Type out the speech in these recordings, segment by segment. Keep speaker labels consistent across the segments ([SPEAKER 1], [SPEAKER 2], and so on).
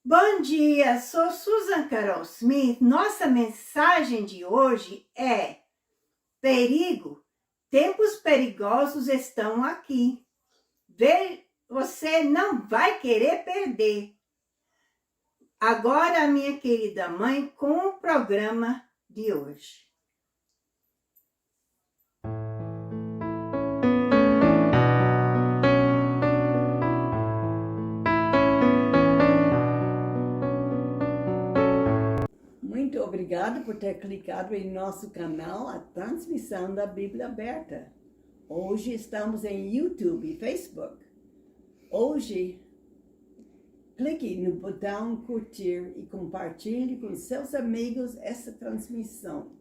[SPEAKER 1] Bom dia, sou Susan Carol Smith. Nossa mensagem de hoje é perigo. Tempos perigosos estão aqui. Você não vai querer perder. Agora, a minha querida mãe, com o programa de hoje.
[SPEAKER 2] Muito obrigada por ter clicado em nosso canal, a transmissão da Bíblia Aberta. Hoje estamos em YouTube e Facebook. Hoje, clique no botão curtir e compartilhe com seus amigos essa transmissão.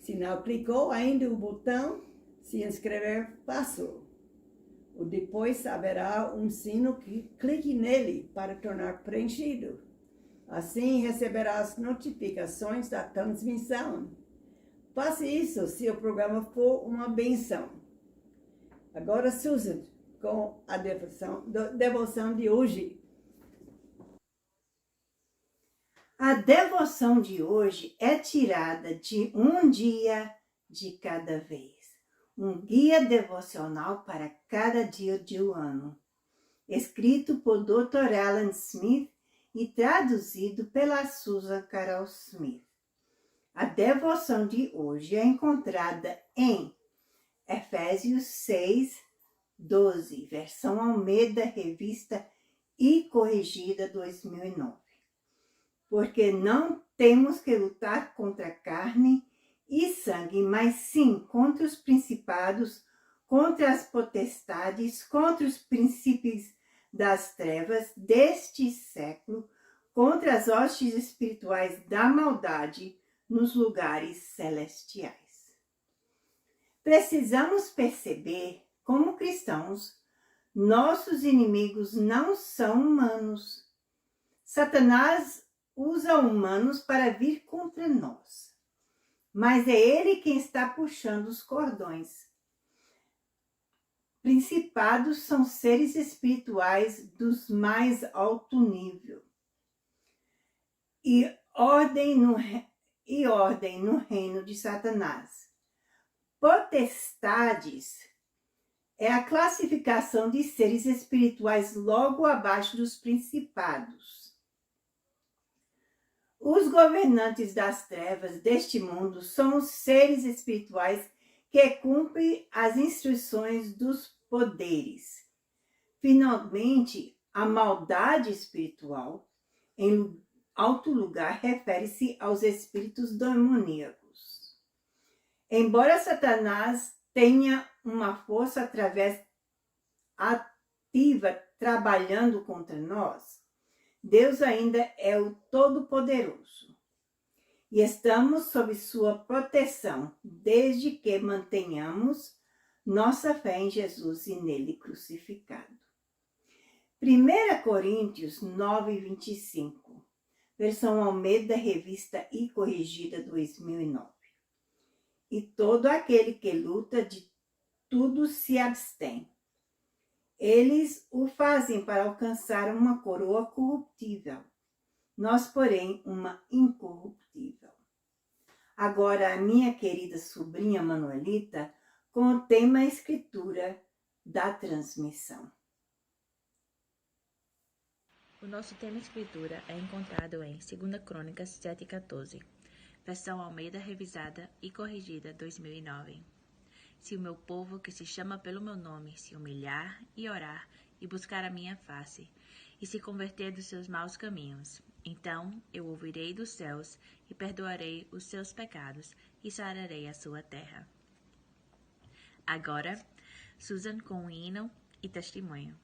[SPEAKER 2] Se não clicou ainda o botão se inscrever, faça-o. Depois haverá um sino que clique nele para tornar preenchido. Assim receberá as notificações da transmissão. Faça isso se o programa for uma benção. Agora, Susan, com a devoção de hoje.
[SPEAKER 1] A devoção de hoje é tirada de Um Dia de Cada Vez. Um guia devocional para cada dia do ano. Escrito por Dr. Alan Smith e traduzido pela Susan Carol Smith. A devoção de hoje é encontrada em Efésios 6, 12, versão Almeida, revista e corrigida 2009. Porque não temos que lutar contra carne e sangue, mas sim contra os principados, contra as potestades, contra os princípios das trevas deste século, contra as hostes espirituais da maldade nos lugares celestiais. Precisamos perceber, como cristãos, nossos inimigos não são humanos. Satanás usa humanos para vir contra nós, mas é ele quem está puxando os cordões. Principados são seres espirituais dos mais alto nível. E ordem no reino de Satanás. Potestades é a classificação de seres espirituais logo abaixo dos principados. Os governantes das trevas deste mundo são os seres espirituais que cumprem as instruções dos poderes. Finalmente, a maldade espiritual, em alto lugar, refere-se aos espíritos demoníacos. Embora Satanás tenha uma força ativa trabalhando contra nós, Deus ainda é o Todo-Poderoso. E estamos sob sua proteção, desde que mantenhamos nossa fé em Jesus e nele crucificado. 1 Coríntios 9, 25, versão Almeida, revista e corrigida 2009. E todo aquele que luta de tudo se abstém. Eles o fazem para alcançar uma coroa corruptível. Nós, porém, uma incorruptível. Agora, a minha querida sobrinha Manuelita, com o tema Escritura da transmissão.
[SPEAKER 3] O nosso tema Escritura é encontrado em 2 Crônicas 7,14, versão Almeida revisada e corrigida 2009. Se o meu povo, que se chama pelo meu nome, se humilhar e orar e buscar a minha face, e se converter dos seus maus caminhos, então eu ouvirei dos céus e perdoarei os seus pecados e sararei a sua terra. Agora, Susan com um hino e testemunho.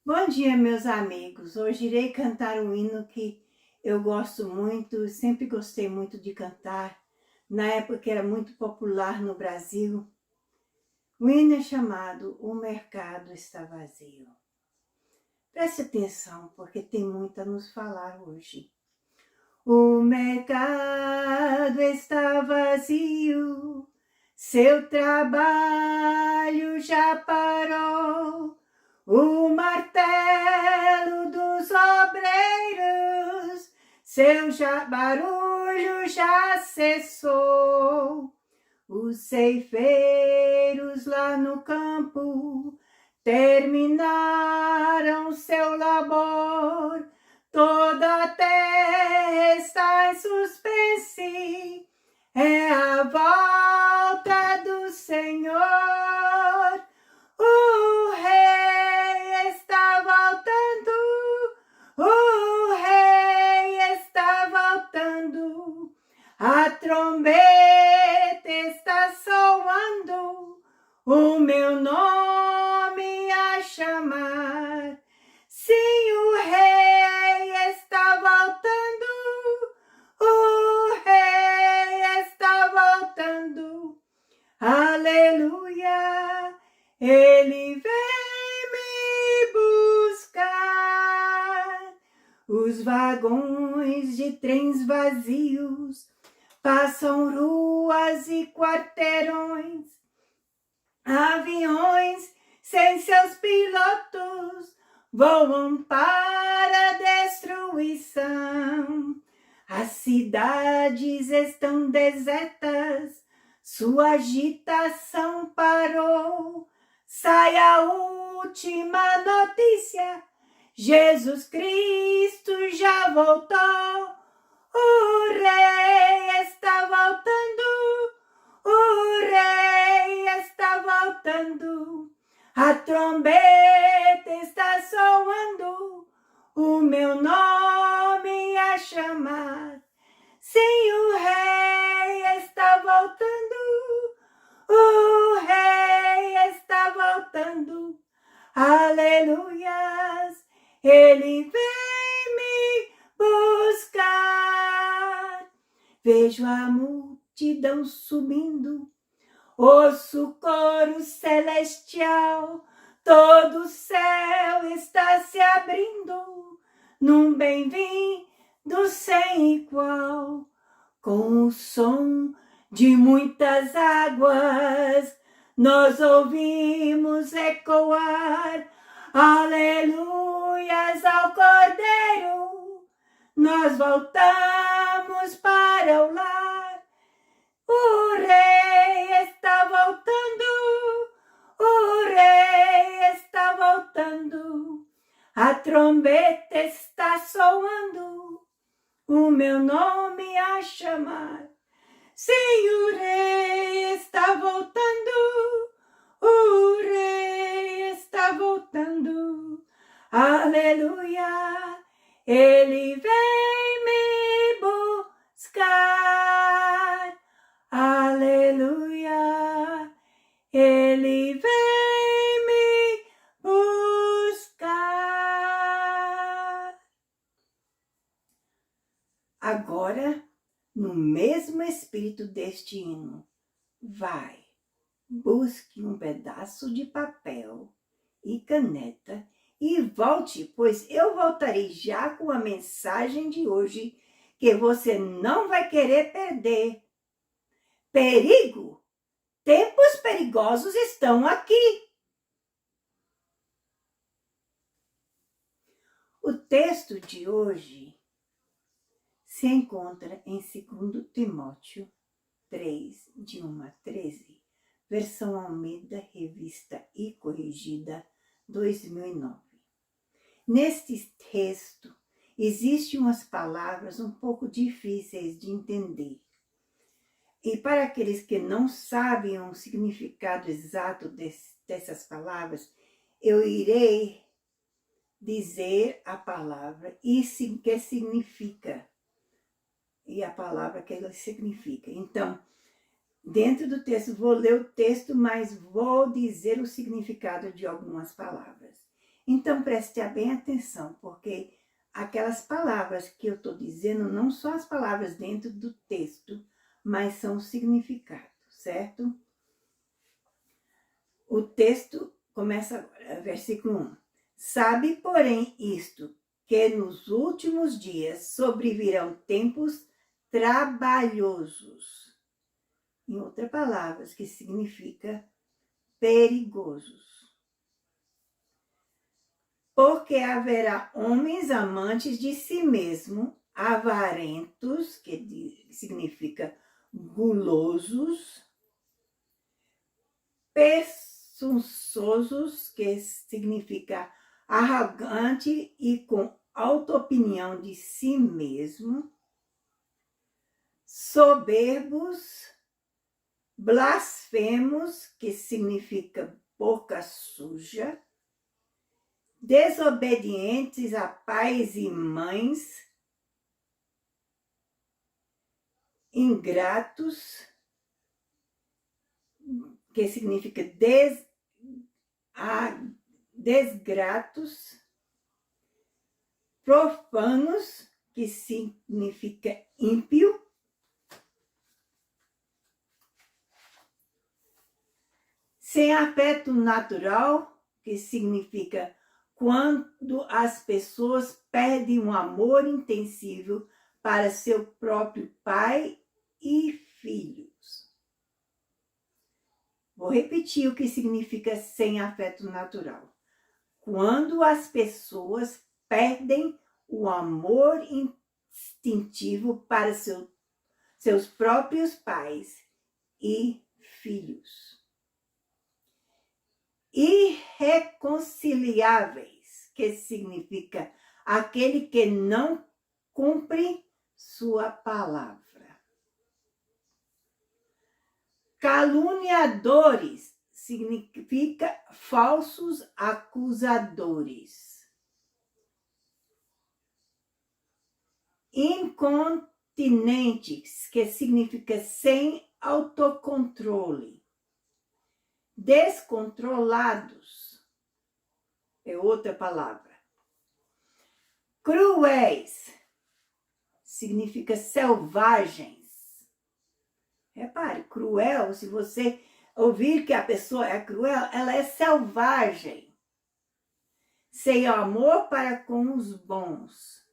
[SPEAKER 1] Bom dia, meus amigos. Hoje irei cantar um hino que eu gosto muito, sempre gostei muito de cantar, na época que era muito popular no Brasil. O hino é chamado O Mercado Está Vazio. Preste atenção, porque tem muito a nos falar hoje. O mercado está vazio, seu trabalho já parou, o martelo barulho já cessou. Os ceifeiros lá no campo terminaram seu labor. Toda a terra está em suspense. É a volta do Senhor. O Rei está voltando. O Rei está voltando. A trombeta está soando. O meu nome a chamar. Sim, o Rei está voltando. O Rei está voltando. Aleluia. Ele vem me buscar. Os vagões de trens vazios passam ruas e quarteirões. Aviões sem seus pilotos voam para a destruição. As cidades estão desertas, sua agitação parou. Sai a última notícia, Jesus Cristo já voltou. O Rei está voltando, o Rei está voltando. A trombeta está soando, o meu nome a chamar. Sim, o Rei está voltando, o Rei está voltando. Aleluias, ele vem me buscar. Vejo a multidão subindo, ouço o coro celestial, todo o céu está se abrindo, num bem-vindo sem igual, com o som de muitas águas, nós ouvimos ecoar, aleluias ao Cordeiro, nós voltamos para o lar. O Rei está voltando, o Rei está voltando, a trombeta está soando, o meu nome a chamar. Sim, o Rei está voltando, o Rei está voltando, aleluia, ele vem me buscar. Aleluia, ele vem me buscar. Agora, no mesmo espírito deste hino, vai, busque um pedaço de papel e caneta e volte, pois eu voltarei já com a mensagem de hoje que você não vai querer perder. Perigo! Tempos perigosos estão aqui. O texto de hoje se encontra em 2 Timóteo 3, de 1 a 13, versão Almeida, revista e corrigida, 2009. Neste texto, existem umas palavras um pouco difíceis de entender. E para aqueles que não sabem o significado exato dessas palavras, eu irei dizer a palavra e o que significa. E a palavra que ela significa. Então, dentro do texto, vou ler o texto, mas vou dizer o significado de algumas palavras. Então, preste bem atenção, porque aquelas palavras que eu estou dizendo não são as palavras dentro do texto, mas são o significado, certo? O texto começa agora, versículo 1. Sabe, porém, isto, que nos últimos dias sobrevirão tempos trabalhosos. Em outras palavras, que significa perigosos. Porque haverá homens amantes de si mesmo, avarentos, que significa gulosos, presunçosos, que significa arrogante e com alta opinião de si mesmo, soberbos, blasfemos, que significa boca suja, desobedientes a pais e mães, ingratos, que significa desgratos, profanos, que significa ímpio, sem afeto natural, que significa quando as pessoas perdem um amor intensivo para seu próprio pai e filhos. Vou repetir o que significa sem afeto natural. Quando as pessoas perdem o amor instintivo para seus próprios pais e filhos. Irreconciliáveis, que significa aquele que não cumpre sua palavra. Caluniadores significa falsos acusadores. Incontinentes, que significa sem autocontrole. Descontrolados, é outra palavra. Cruéis, significa selvagens. Repare, cruel, se você ouvir que a pessoa é cruel, ela é selvagem. Sem amor para com os bons,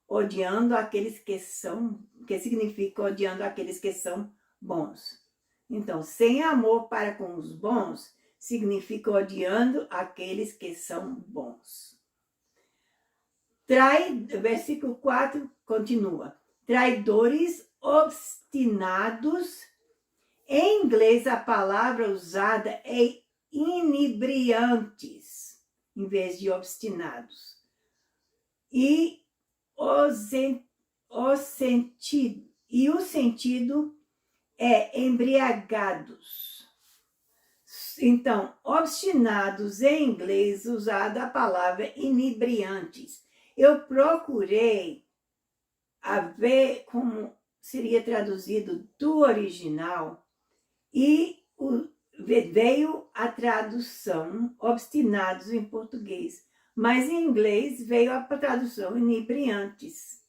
[SPEAKER 1] odiando aqueles que significa odiando aqueles que são bons. Então, sem amor para com os bons, significa odiando aqueles que são bons. Versículo 4 continua. Traidores obstinados. Em inglês, a palavra usada é inebriantes, em vez de obstinados. E o sentido é embriagados. Então, obstinados em inglês, usada a palavra inebriantes. Eu procurei a ver como seria traduzido do original e veio a tradução obstinados em português, mas em inglês veio a tradução inebriantes.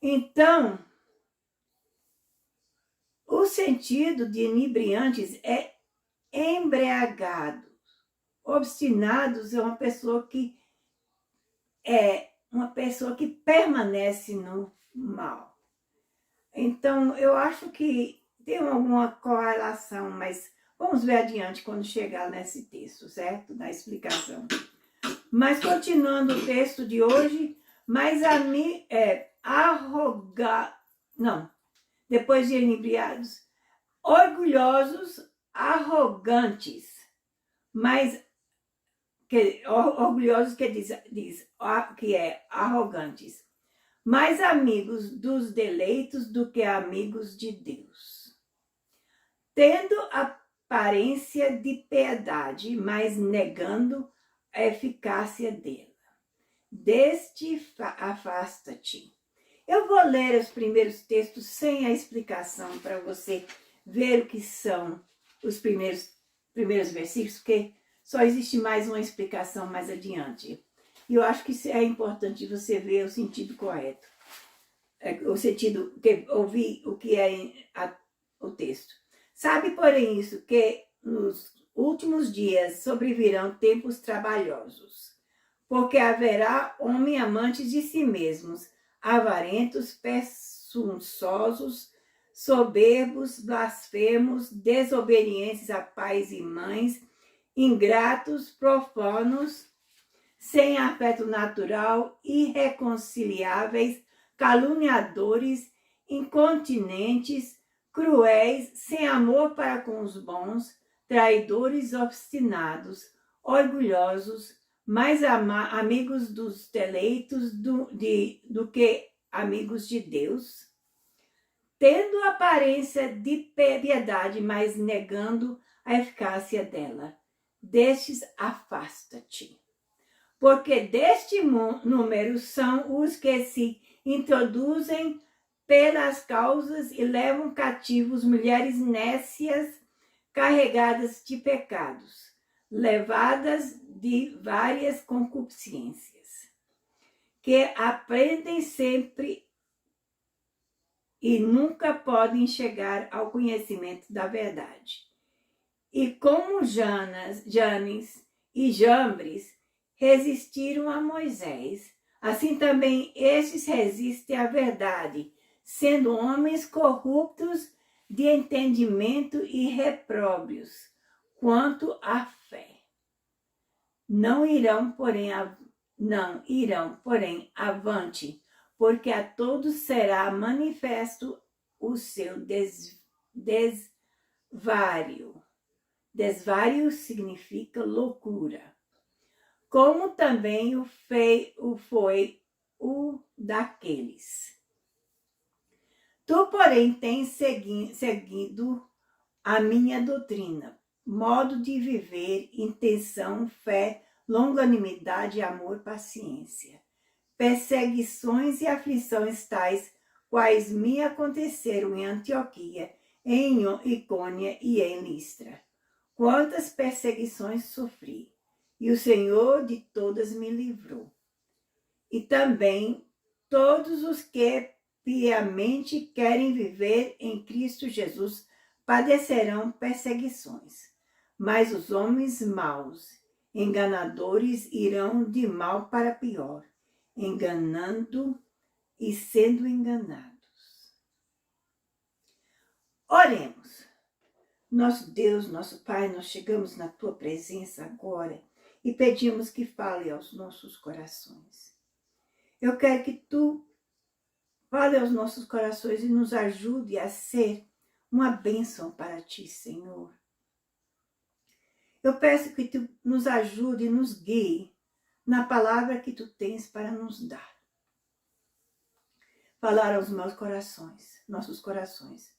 [SPEAKER 1] Então, o sentido de inebriantes é embriagados. Obstinados é uma pessoa que permanece no mal. Então, eu acho que tem alguma correlação, mas vamos ver adiante quando chegar nesse texto, certo? Na explicação. Mas continuando o texto de hoje, depois de inebriados, orgulhosos, arrogantes, orgulhosos que é arrogantes, mais amigos dos deleitos do que amigos de Deus, tendo aparência de piedade, mas negando a eficácia dela. Deste afasta-te. Eu vou ler os primeiros textos sem a explicação para você ver o que são os primeiros versículos, porque só existe mais uma explicação mais adiante. E eu acho que é importante você ver o sentido correto. O sentido, ouvir o que é o texto. Sabe, porém, isso, que nos últimos dias sobrevirão tempos trabalhosos, porque haverá homens amantes de si mesmos, avarentos, presunçosos, soberbos, blasfemos, desobedientes a pais e mães, ingratos, profanos, sem afeto natural, irreconciliáveis, caluniadores, incontinentes, cruéis, sem amor para com os bons, traidores, obstinados, orgulhosos, mais amigos dos deleitos do que amigos de Deus, tendo aparência de piedade, mas negando a eficácia dela. Destes afasta-te. Porque deste número são os que se introduzem pelas causas e levam cativos mulheres nécias, carregadas de pecados, levadas de várias concupiscências, que aprendem sempre e nunca podem chegar ao conhecimento da verdade. E como Janes e Jambres resistiram a Moisés, assim também estes resistem à verdade, sendo homens corruptos de entendimento e repróbios quanto à fé. Não irão, porém, avante, porque a todos será manifesto o seu desvario. Desvario significa loucura, como também foi o daqueles. Tu, porém, tens seguido a minha doutrina, modo de viver, intenção, fé, longanimidade, amor, paciência, perseguições e aflições tais quais me aconteceram em Antioquia, em Icônia e em Listra. Quantas perseguições sofri, e o Senhor de todas me livrou. E também todos os que piamente querem viver em Cristo Jesus padecerão perseguições. Mas os homens maus, enganadores, irão de mal para pior, enganando e sendo enganados. Oremos. Nosso Deus, nosso Pai, nós chegamos na Tua presença agora e pedimos que fale aos nossos corações. Eu quero que Tu fale aos nossos corações e nos ajude a ser uma bênção para Ti, Senhor. Eu peço que Tu nos ajude e nos guie na palavra que Tu tens para nos dar. Falar aos meus corações, nossos corações.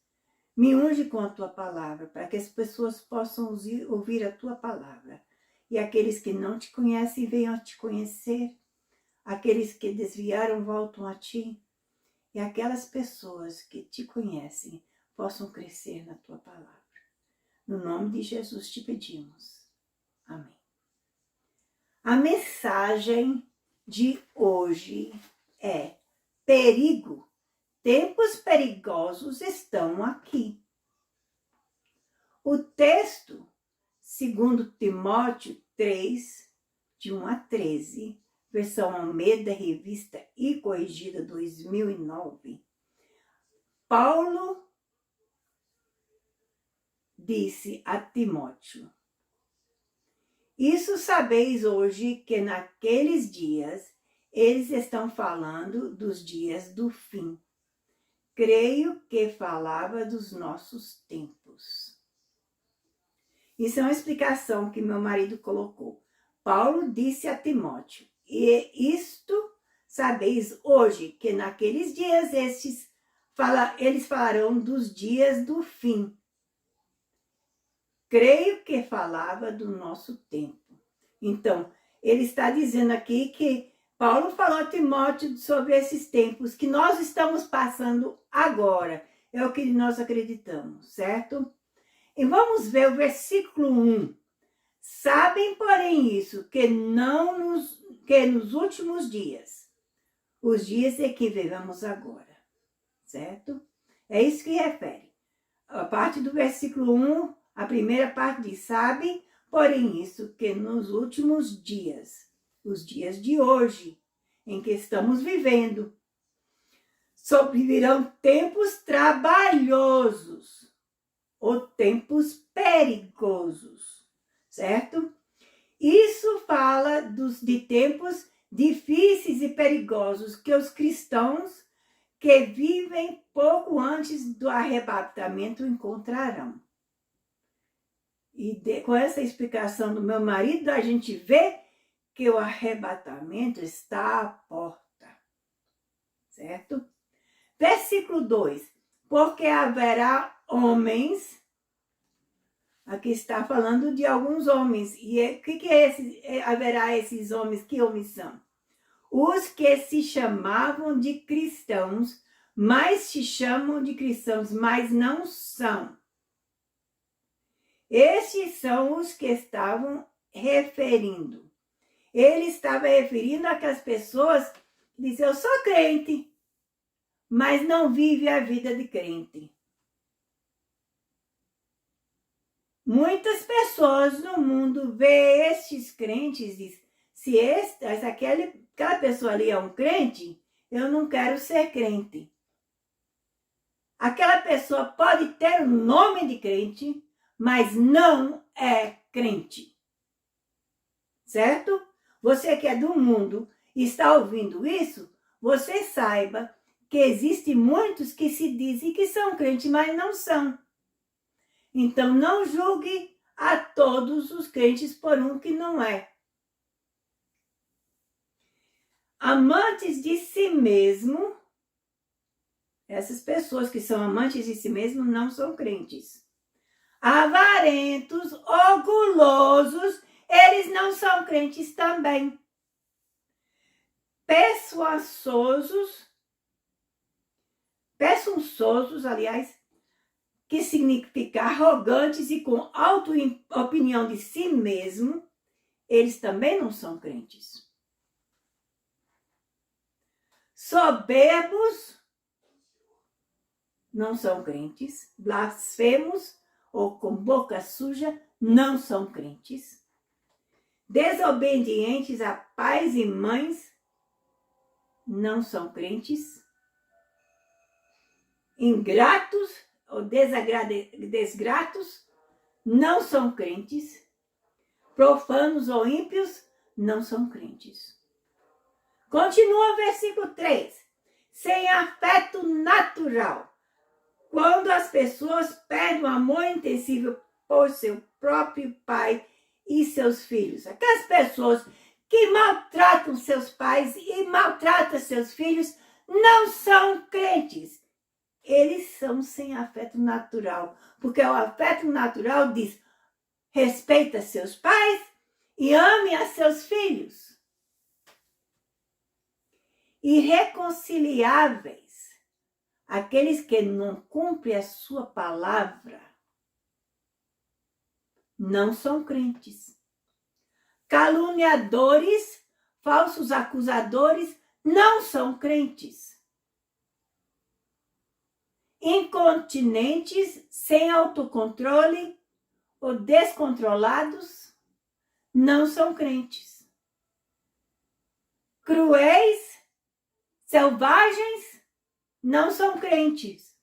[SPEAKER 1] Me unge com a Tua palavra, para que as pessoas possam ouvir a Tua palavra. E aqueles que não Te conhecem venham a Te conhecer. Aqueles que desviaram voltam a Ti. E aquelas pessoas que Te conhecem possam crescer na Tua palavra. No nome de Jesus Te pedimos. Amém. A mensagem de hoje é perigo. Tempos perigosos estão aqui. O texto, segundo Timóteo 3, de 1 a 13, versão Almeida, revista e corrigida 2009, Paulo disse a Timóteo: Isso sabeis hoje que naqueles dias eles estão falando dos dias do fim. Creio que falava dos nossos tempos. Isso é uma explicação que meu marido colocou. Paulo disse a Timóteo: E isto sabeis hoje, que naqueles dias eles falarão dos dias do fim. Creio que falava do nosso tempo. Então, ele está dizendo aqui que Paulo falou a Timóteo sobre esses tempos que nós estamos passando agora. É o que nós acreditamos, certo? E vamos ver o versículo 1. Sabem, porém, isso, que nos últimos dias, os dias em que vivemos agora, certo? É isso que refere. A parte do versículo 1, a primeira parte diz: sabem, porém, isso, que nos últimos dias, os dias de hoje, em que estamos vivendo, sobrevirão tempos trabalhosos ou tempos perigosos, certo? Isso fala de tempos difíceis e perigosos que os cristãos que vivem pouco antes do arrebatamento encontrarão. E com essa explicação do meu marido, a gente vê que o arrebatamento está à porta. Certo? Versículo 2. Porque haverá homens, aqui está falando de alguns homens, e o que é haverá esses homens? Que homens são? Os que se chamavam de cristãos, mas se chamam de cristãos, mas não são. Estes são os que estavam referindo. Ele estava referindo àquelas pessoas que dizem, eu sou crente, mas não vive a vida de crente. Muitas pessoas no mundo vê estes crentes e dizem, se aquela pessoa ali é um crente, eu não quero ser crente. Aquela pessoa pode ter o nome de crente, mas não é crente. Certo? Você que é do mundo e está ouvindo isso, você saiba que existem muitos que se dizem que são crentes, mas não são. Então, não julgue a todos os crentes por um que não é. Amantes de si mesmo, essas pessoas que são amantes de si mesmo não são crentes. Avarentos, orgulhosos, eles não são crentes também. Presunçosos, aliás, que significa arrogantes e com auto-opinião de si mesmo, eles também não são crentes. Soberbos, não são crentes. Blasfemos ou com boca suja, não são crentes. Desobedientes a pais e mães, não são crentes. Ingratos ou desgratos, não são crentes. Profanos ou ímpios, não são crentes. Continua o versículo 3. Sem afeto natural. Quando as pessoas perdem o amor intensivo por seu próprio pai e seus filhos. Aquelas pessoas que maltratam seus pais e maltratam seus filhos não são crentes. Eles são sem afeto natural. Porque o afeto natural diz, respeita seus pais e ame a seus filhos. Irreconciliáveis, aqueles que não cumprem a sua palavra, não são crentes. Caluniadores, falsos acusadores, não são crentes. Incontinentes, sem autocontrole ou descontrolados, não são crentes. Cruéis, selvagens, não são crentes.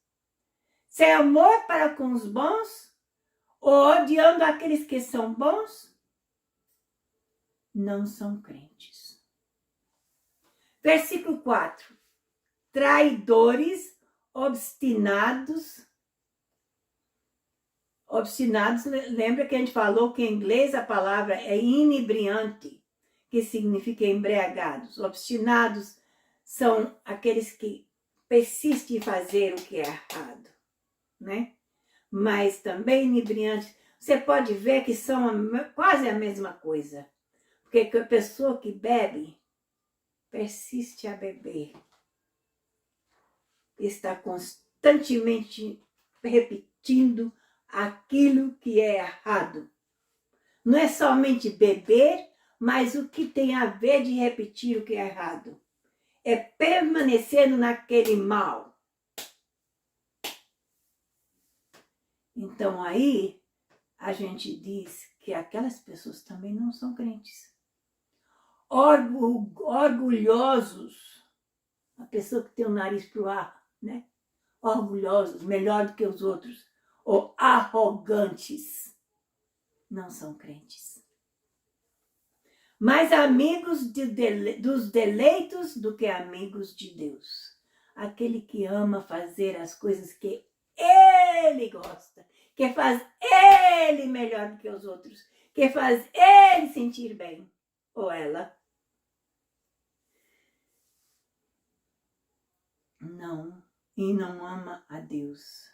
[SPEAKER 1] Sem amor para com os bons, ou odiando aqueles que são bons, não são crentes. Versículo 4. Traidores, obstinados. Obstinados, lembra que a gente falou que em inglês a palavra é inebriante, que significa embriagados. Obstinados são aqueles que persistem em fazer o que é errado, né? Mas também inebriantes, você pode ver que são quase a mesma coisa. Porque a pessoa que bebe, persiste a beber. Está constantemente repetindo aquilo que é errado. Não é somente beber, mas o que tem a ver de repetir o que é errado. É permanecendo naquele mal. Então aí a gente diz que aquelas pessoas também não são crentes. Orgulhosos, a pessoa que tem o nariz pro ar, né? Orgulhosos, melhor do que os outros, ou arrogantes, não são crentes. Mais amigos dos deleitos do que amigos de Deus. aquele que ama fazer as coisas que ele gosta, que faz ele melhor do que os outros, que faz ele sentir bem, ou ela. Não, e não ama a Deus,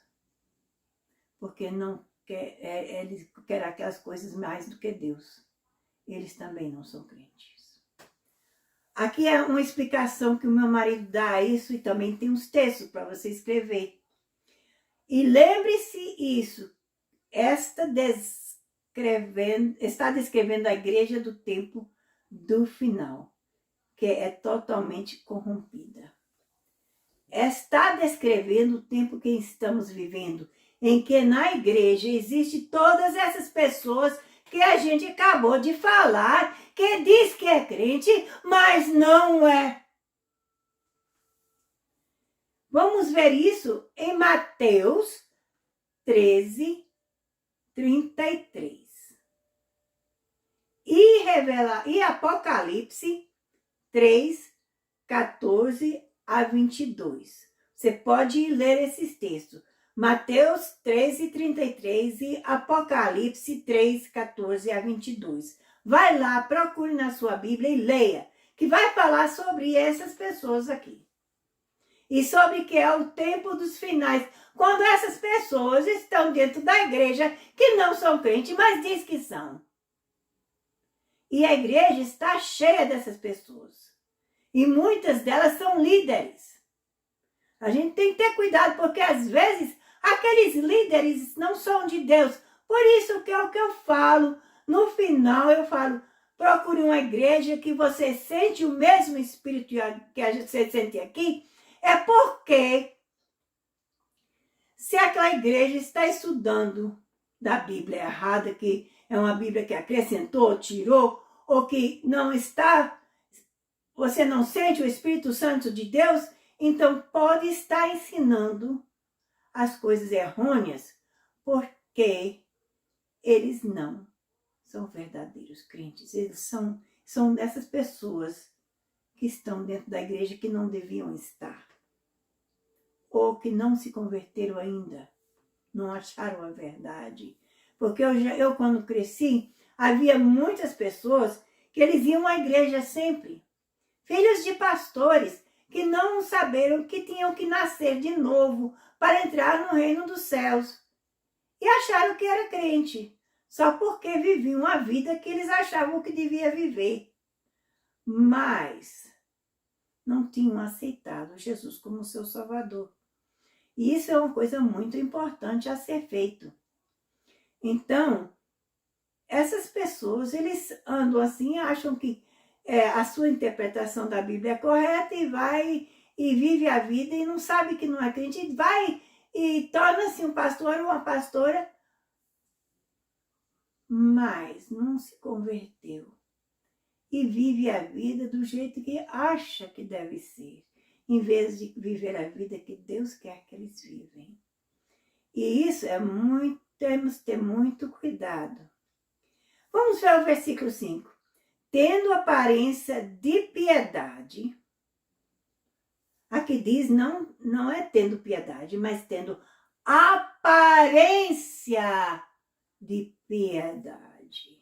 [SPEAKER 1] porque não quer, eles querem aquelas coisas mais do que Deus. Eles também não são crentes. Aqui é uma explicação que o meu marido dá a isso e também tem uns textos para você escrever. E lembre-se isso, está descrevendo a igreja do tempo do final, que é totalmente corrompida. Está descrevendo o tempo que estamos vivendo, em que na igreja existe todas essas pessoas que a gente acabou de falar, que diz que é crente, mas não é. Vamos ver isso em Mateus 13, 33. E Apocalipse 3, 14 a 22. Você pode ler esses textos. Mateus 13, 33 e Apocalipse 3, 14 a 22. Vai lá, procure na sua Bíblia e leia, que vai falar sobre essas pessoas aqui. E sobre que é o tempo dos finais, quando essas pessoas estão dentro da igreja que não são crentes, mas diz que são. E a igreja está cheia dessas pessoas. E muitas delas são líderes. A gente tem que ter cuidado, porque às vezes aqueles líderes não são de Deus. Por isso que é o que eu falo. No final eu falo, procure uma igreja que você sente o mesmo espírito que você sente aqui. É porque se aquela igreja está estudando da Bíblia errada, que é uma Bíblia que acrescentou, tirou, ou que não está, você não sente o Espírito Santo de Deus, então pode estar ensinando as coisas errôneas, porque eles não são verdadeiros crentes. Eles são dessas pessoas que estão dentro da igreja que não deviam estar, ou que não se converteram ainda, não acharam a verdade. Porque eu quando cresci, havia muitas pessoas que eles iam à igreja sempre, filhos de pastores, que não saberam que tinham que nascer de novo para entrar no reino dos céus. E acharam que era crente, só porque viviam a vida que eles achavam que devia viver. Mas não tinham aceitado Jesus como seu Salvador. E isso é uma coisa muito importante a ser feito. Então, essas pessoas, eles andam assim, acham que a sua interpretação da Bíblia é correta e vai e vive a vida e não sabe que não é crente, e vai e torna-se um pastor ou uma pastora, mas não se converteu e vive a vida do jeito que acha que deve ser, em vez de viver a vida que Deus quer que eles vivem. E isso é muito, temos que ter muito cuidado. Vamos ver o versículo 5. Tendo aparência de piedade. Aqui diz, não é tendo piedade, mas tendo aparência de piedade.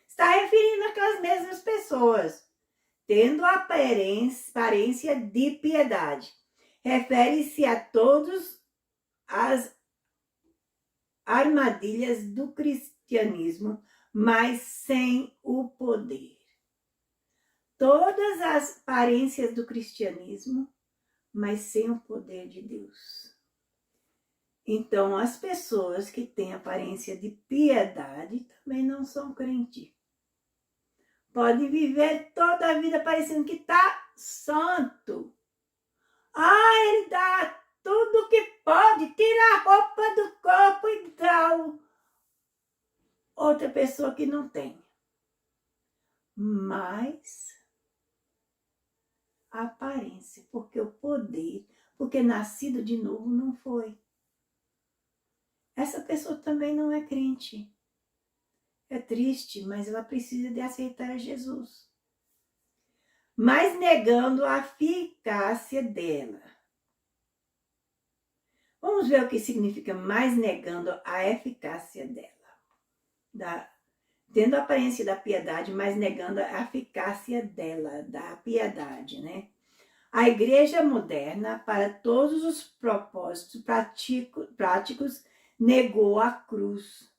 [SPEAKER 1] Está referindo àquelas mesmas pessoas. Tendo aparência de piedade. Refere-se a todas as armadilhas do cristianismo, mas sem o poder. Todas as aparências do cristianismo, mas sem o poder de Deus. Então, as pessoas que têm aparência de piedade também não são crentes. Podem viver toda a vida parecendo que está santo. Ele dá tudo que pode, tira a roupa do corpo e dá outra pessoa que não tem. Mas a aparência, porque o poder, porque nascido de novo não foi. Essa pessoa também não é crente. É triste, mas ela precisa de aceitar Jesus. mas negando a eficácia dela. Vamos ver o que significa mais negando a eficácia dela. Tendo a aparência da piedade, mas negando a eficácia dela, da piedade, né? A igreja moderna, para todos os propósitos práticos, negou a cruz.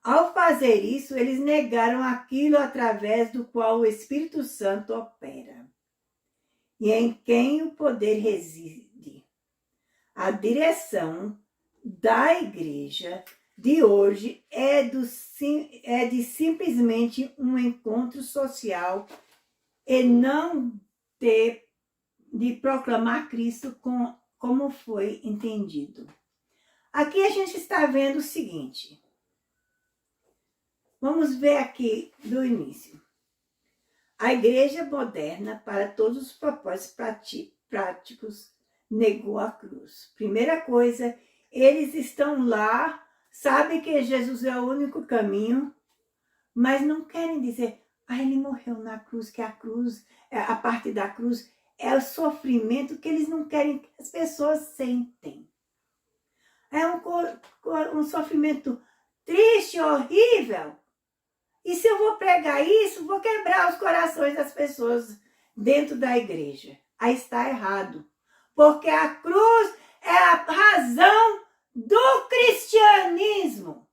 [SPEAKER 1] Ao fazer isso, eles negaram aquilo através do qual o Espírito Santo opera e em quem o poder reside. A direção da igreja de hoje é de simplesmente um encontro social e não de proclamar Cristo como foi entendido. Aqui a gente está vendo o seguinte. Vamos ver aqui do início. A igreja moderna, para todos os propósitos práticos, negou a cruz. Primeira coisa, eles estão lá, sabem que Jesus é o único caminho, mas não querem dizer, ele morreu na cruz, que a cruz, a parte da cruz é o sofrimento que eles não querem que as pessoas sentem. É um sofrimento triste, horrível. E se eu vou pregar isso, vou quebrar os corações das pessoas dentro da igreja. Aí está errado. Porque a cruz é a razão do cristianismo.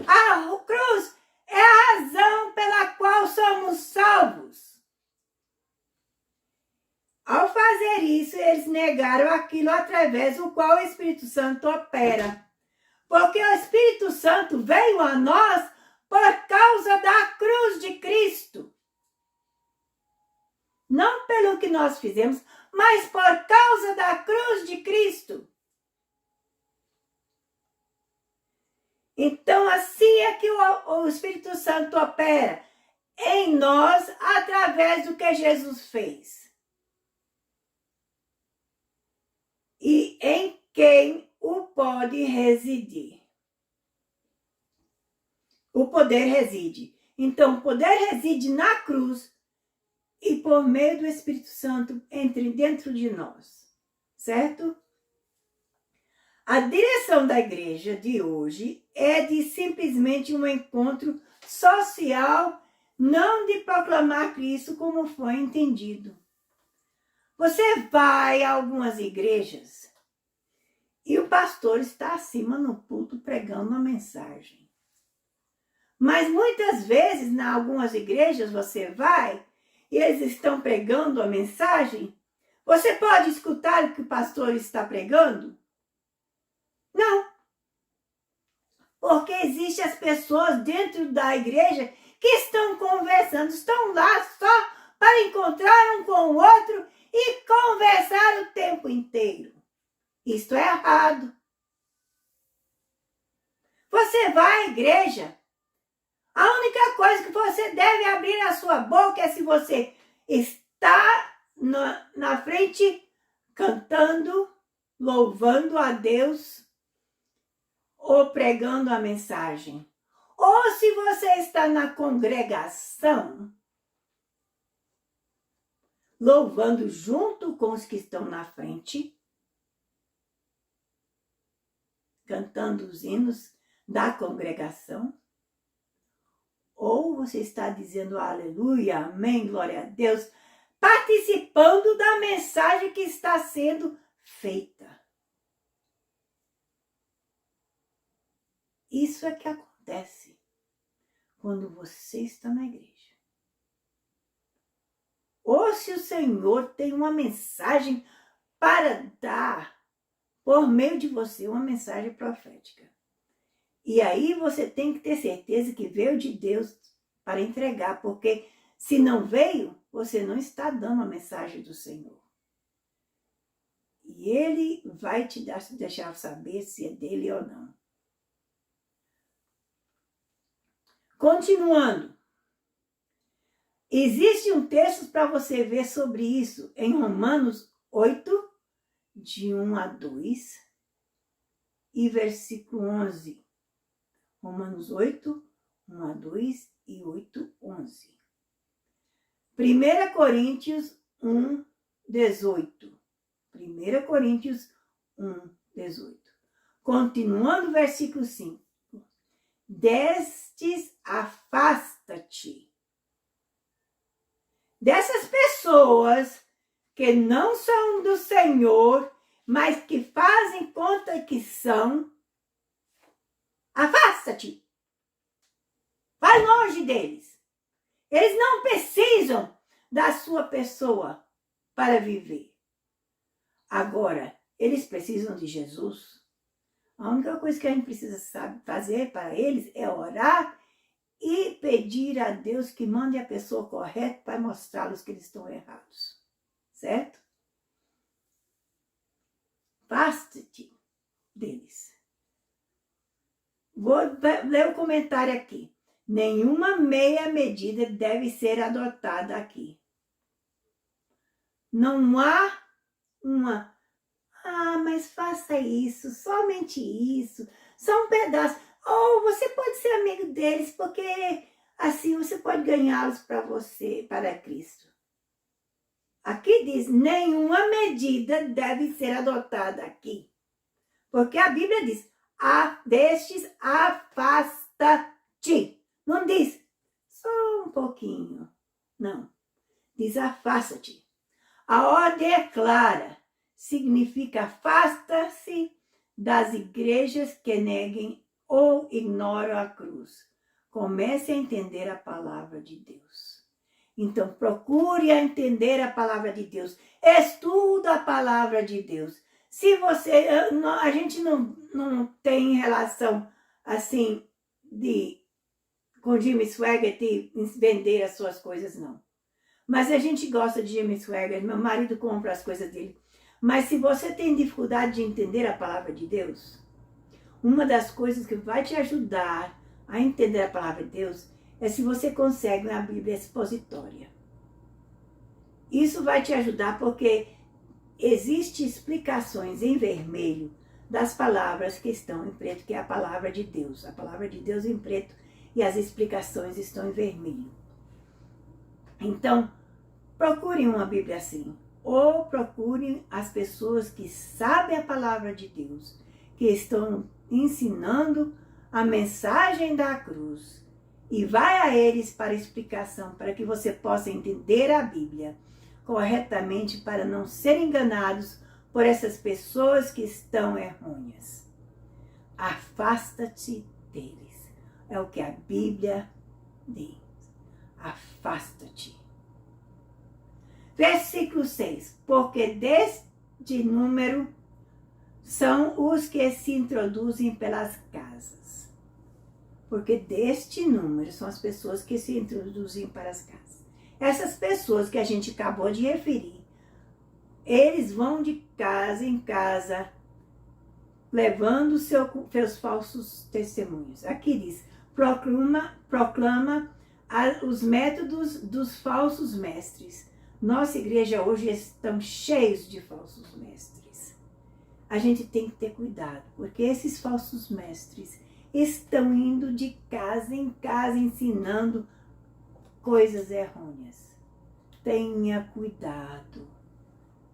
[SPEAKER 1] A cruz é a razão pela qual somos salvos. Ao fazer isso, eles negaram aquilo através do qual o Espírito Santo opera. Porque o Espírito Santo veio a nós por causa da cruz de Cristo. Não pelo que nós fizemos, mas por causa da cruz de Cristo. Então, assim é que o Espírito Santo opera em nós através do que Jesus fez. E em quem o pode residir. O poder reside. Então, o poder reside na cruz e por meio do Espírito Santo entre dentro de nós. Certo? A direção da igreja de hoje é de simplesmente um encontro social, não de proclamar Cristo como foi entendido. Você vai a algumas igrejas e o pastor está acima no púlpito pregando uma mensagem. Mas muitas vezes, em algumas igrejas, você vai e eles estão pregando a mensagem. Você pode escutar o que o pastor está pregando? Não. Porque existem as pessoas dentro da igreja que estão conversando, estão lá só para encontrar um com o outro e conversar o tempo inteiro. Isto é errado. Você vai à igreja. A única coisa que você deve abrir a sua boca é se você está na frente cantando, louvando a Deus ou pregando a mensagem. Ou se você está na congregação, louvando junto com os que estão na frente, cantando os hinos da congregação. Ou você está dizendo aleluia, amém, glória a Deus, participando da mensagem que está sendo feita. Isso é que acontece quando você está na igreja. Ou se o Senhor tem uma mensagem para dar por meio de você, uma mensagem profética. E aí você tem que ter certeza que veio de Deus para entregar, porque se não veio, você não está dando a mensagem do Senhor. E Ele vai te deixar saber se é dele ou não. Continuando. Existe um texto para você ver sobre isso em Romanos 8, de 1 a 2 e versículo 11. Romanos 8, 1 a 2 e 8, 11. 1 Coríntios 1, 18. 1 Coríntios 1, 18. Continuando o versículo 5. Destes afasta-te. Dessas pessoas que não são do Senhor, mas que fazem conta que são, afasta-te. Vai longe deles. Eles não precisam da sua pessoa para viver. Agora, eles precisam de Jesus. A única coisa que a gente precisa fazer para eles é orar e pedir a Deus que mande a pessoa correta para mostrá-los que eles estão errados. Certo? Afaste-te deles. Vou ler o comentário aqui. Nenhuma meia medida deve ser adotada aqui. Não há uma, mas faça isso, somente isso, só um pedaço. Ou você pode ser amigo deles, porque assim você pode ganhá-los para você, para Cristo. Aqui diz, nenhuma medida deve ser adotada aqui. Porque a Bíblia diz, destes afasta-te. Não diz, só um pouquinho. Não, diz afasta-te. A ordem é clara, significa afasta-se das igrejas que neguem ou ignoram a cruz. Comece a entender a palavra de Deus. Então, procure entender a palavra de Deus. Estuda a palavra de Deus. Se você, a gente não tem relação assim com Jimmy Swaggart e vender as suas coisas, não. Mas a gente gosta de Jimmy Swaggart, meu marido compra as coisas dele. Mas se você tem dificuldade de entender a palavra de Deus, uma das coisas que vai te ajudar a entender a palavra de Deus é se você consegue uma Bíblia expositória. Isso vai te ajudar porque existem explicações em vermelho das palavras que estão em preto, que é a palavra de Deus. A palavra de Deus em preto e as explicações estão em vermelho. Então, procurem uma Bíblia assim. Ou procurem as pessoas que sabem a palavra de Deus, que estão ensinando a mensagem da cruz. E vai a eles para explicação, para que você possa entender a Bíblia corretamente, para não ser enganados por essas pessoas que estão errôneas. Afasta-te deles. É o que a Bíblia diz. Afasta-te. Versículo 6. Porque deste número são os que se introduzem pelas casas. Porque deste número são as pessoas que se introduzem para as casas. Essas pessoas que a gente acabou de referir, eles vão de casa em casa, levando seus falsos testemunhos. Aqui diz, proclama os métodos dos falsos mestres. Nossa igreja hoje estão cheios de falsos mestres. A gente tem que ter cuidado, porque esses falsos mestres estão indo de casa em casa ensinando coisas errôneas. Tenha cuidado.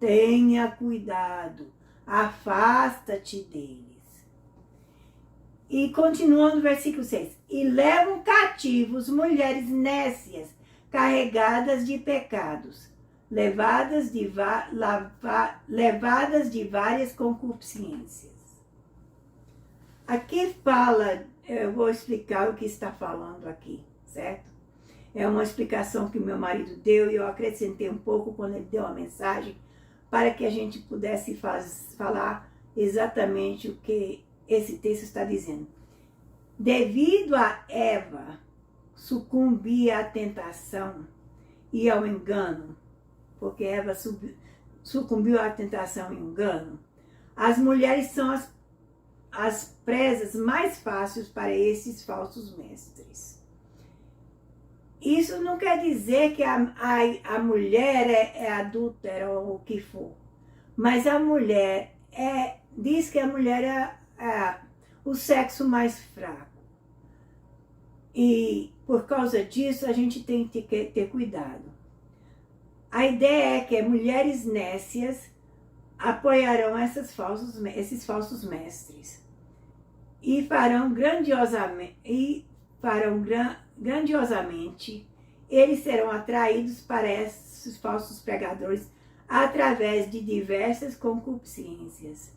[SPEAKER 1] Tenha cuidado. Afasta-te deles. E continuando no versículo 6. E levam cativos mulheres nécias, carregadas de pecados, levadas de várias concupiscências. Aqui fala, eu vou explicar o que está falando aqui, certo? É uma explicação que meu marido deu e eu acrescentei um pouco quando ele deu a mensagem para que a gente pudesse falar exatamente o que esse texto está dizendo. Devido a Eva sucumbir à tentação e ao engano, porque Eva sucumbiu à tentação e engano, as mulheres são as presas mais fáceis para esses falsos mestres. Isso não quer dizer que a mulher é adúltera ou o que for, mas a mulher diz que a mulher é o sexo mais fraco. E por causa disso a gente tem que ter cuidado. A ideia é que mulheres nécias apoiarão esses falsos mestres e farão grandiosamente, eles serão atraídos para esses falsos pregadores através de diversas concupiscências.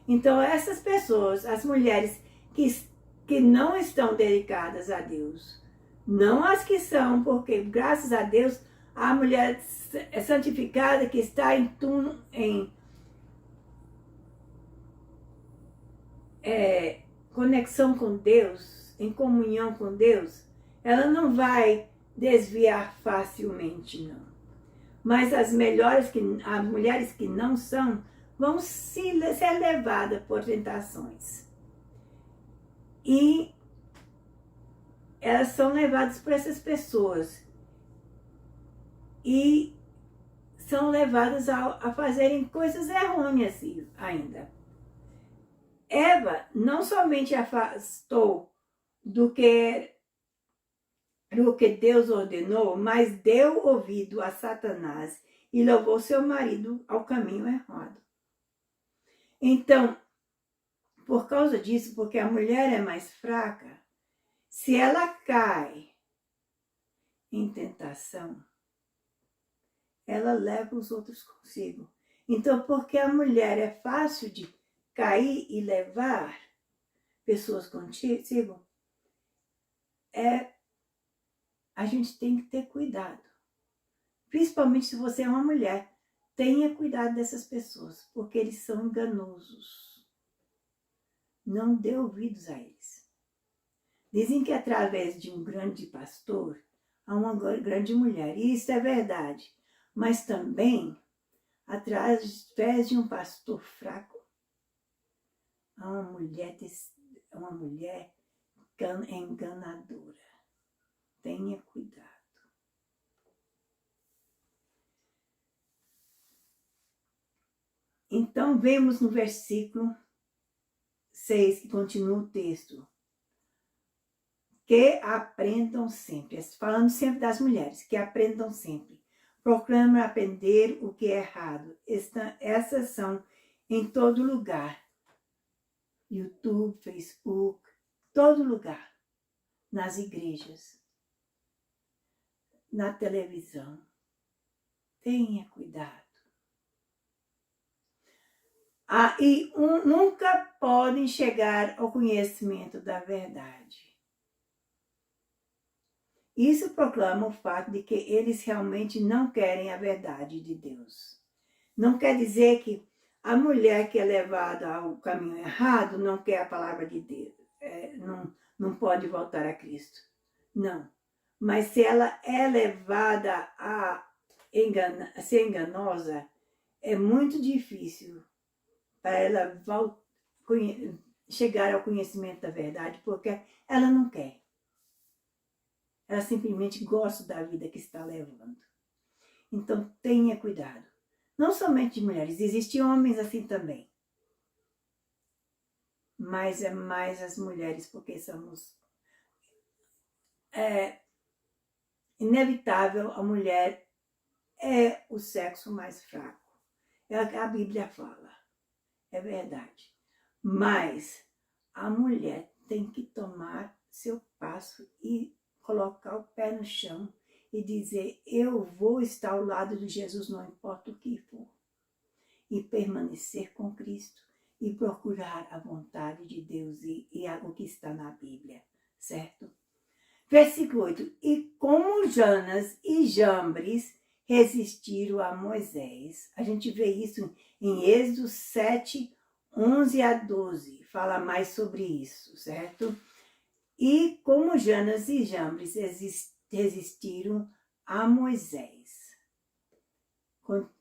[SPEAKER 1] Então, essas pessoas, as mulheres que não estão dedicadas a Deus, não as que são, porque graças a Deus, a mulher santificada que está em conexão com Deus, em comunhão com Deus, ela não vai desviar facilmente, não. Mas as mulheres que não são, vão ser levadas por tentações. E elas são levadas por essas pessoas. E são levadas a fazerem coisas errôneas ainda. Eva não somente afastou do que Deus ordenou, mas deu ouvido a Satanás e levou seu marido ao caminho errado. Então, por causa disso, porque a mulher é mais fraca, se ela cai em tentação, ela leva os outros consigo. Então, porque a mulher é fácil de cair e levar pessoas consigo, a gente tem que ter cuidado. Principalmente se você é uma mulher, tenha cuidado dessas pessoas, porque eles são enganosos. Não dê ouvidos a eles. Dizem que através de um grande pastor, há uma grande mulher, e isso é verdade. Mas também, através de um pastor fraco, há uma mulher enganadora. Tenha cuidado. Então, vemos no versículo 6, que continua o texto. Que aprendam sempre, falando sempre das mulheres, que aprendam sempre. Proclamem aprender o que é errado. Essas são em todo lugar. YouTube, Facebook, todo lugar. Nas igrejas, na televisão. Tenha cuidado. Nunca podem chegar ao conhecimento da verdade. Isso proclama o fato de que eles realmente não querem a verdade de Deus. Não quer dizer que a mulher que é levada ao caminho errado não quer a palavra de Deus, não pode voltar a Cristo. Não. Mas se ela é levada a ser enganosa, é muito difícil para ela chegar ao conhecimento da verdade, porque ela não quer. Ela simplesmente gosta da vida que está levando. Então, tenha cuidado. Não somente de mulheres, existem homens assim também. Mas é mais as mulheres, porque somos... inevitável, a mulher é o sexo mais fraco. É o que a Bíblia fala. É verdade. Mas a mulher tem que tomar seu passo e colocar o pé no chão e dizer, eu vou estar ao lado de Jesus, não importa o que for. E permanecer com Cristo e procurar a vontade de Deus e o que está na Bíblia, certo? Versículo 8. E como Jonas e Jambres resistiram a Moisés. A gente vê isso em Êxodo 7, 11 a 12. Fala mais sobre isso, certo? E como Jonas e Jambres resistiram a Moisés.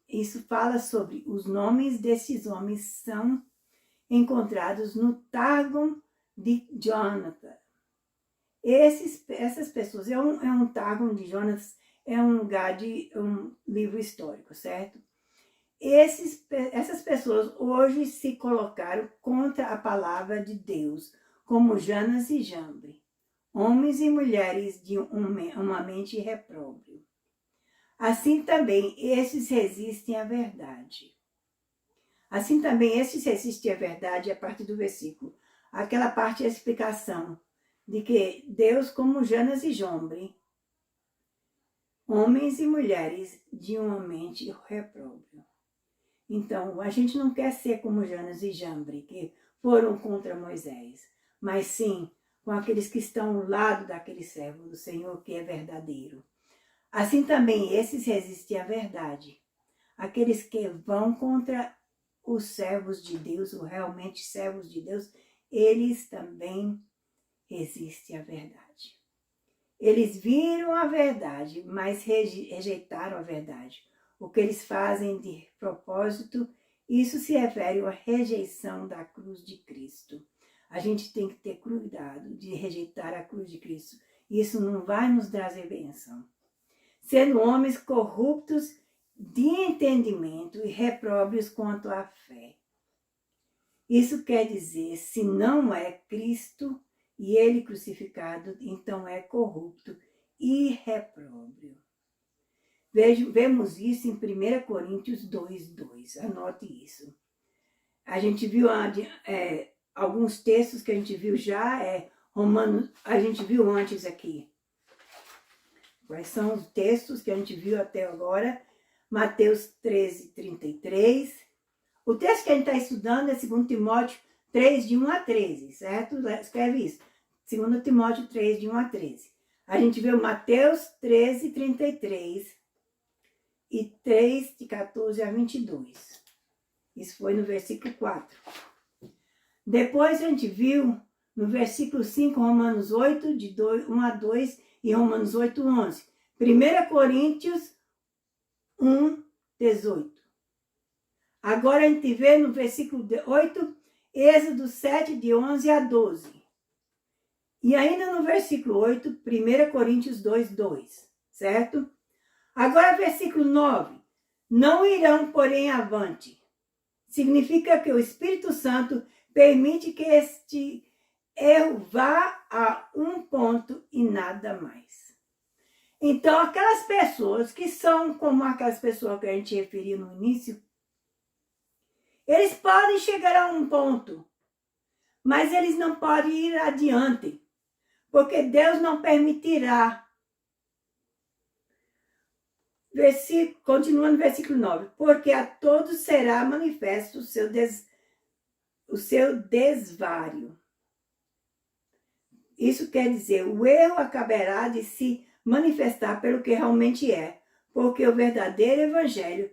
[SPEAKER 1] Isso fala sobre os nomes desses homens são encontrados no Targum de Jonathan. Essas pessoas, é um Targum de Jonas, é um lugar de um livro histórico, certo? Essas pessoas hoje se colocaram contra a palavra de Deus, como Jonas e Jambre, homens e mulheres de uma mente repróbria. Assim também esses resistem à verdade. Assim também esses resistem à verdade, a partir do versículo. Aquela parte é a explicação de que Deus, como Janas e Jombre, homens e mulheres de uma mente repróbria. Então, a gente não quer ser como Janas e Jombre, que foram contra Moisés, mas sim com aqueles que estão ao lado daquele servo do Senhor que é verdadeiro. Assim também esses resistem à verdade. Aqueles que vão contra os servos de Deus, ou realmente servos de Deus, eles também resistem à verdade. Eles viram a verdade, mas rejeitaram a verdade. O que eles fazem de propósito, isso se refere à rejeição da cruz de Cristo. A gente tem que ter cuidado de rejeitar a cruz de Cristo. Isso não vai nos trazer bênção. Sendo homens corruptos de entendimento e repróbrios quanto à fé. Isso quer dizer, se não é Cristo e ele crucificado, então é corrupto e repróbrio. Vemos isso em 1 Coríntios 2:2. Anote isso. A gente viu alguns textos que a gente viu já, Romanos, a gente viu antes aqui. Quais são os textos que a gente viu até agora? Mateus 13:33. O texto que a gente está estudando é 2 Timóteo 3, de 1 a 13, certo? Escreve isso. 2 Timóteo 3, de 1 a 13. A gente viu Mateus 13:33 e 3, de 14 a 22. Isso foi no versículo 4. Depois a gente viu no versículo 5, Romanos 8, de 1 a 2 e Romanos 8, 11. 1 Coríntios 1, 18. Agora a gente vê no versículo 8, Êxodo 7, de 11 a 12. E ainda no versículo 8, 1 Coríntios 2, 2. Certo? Agora versículo 9. Não irão, porém, avante. Significa que o Espírito Santo permite que este erro vá a um ponto e nada mais. Então, aquelas pessoas que são como aquelas pessoas que a gente referiu no início, eles podem chegar a um ponto, mas eles não podem ir adiante, porque Deus não permitirá. Continuando no versículo 9. Porque a todos será manifesto o seu desvário. Isso quer dizer, o erro acabará de se manifestar pelo que realmente é, porque o verdadeiro evangelho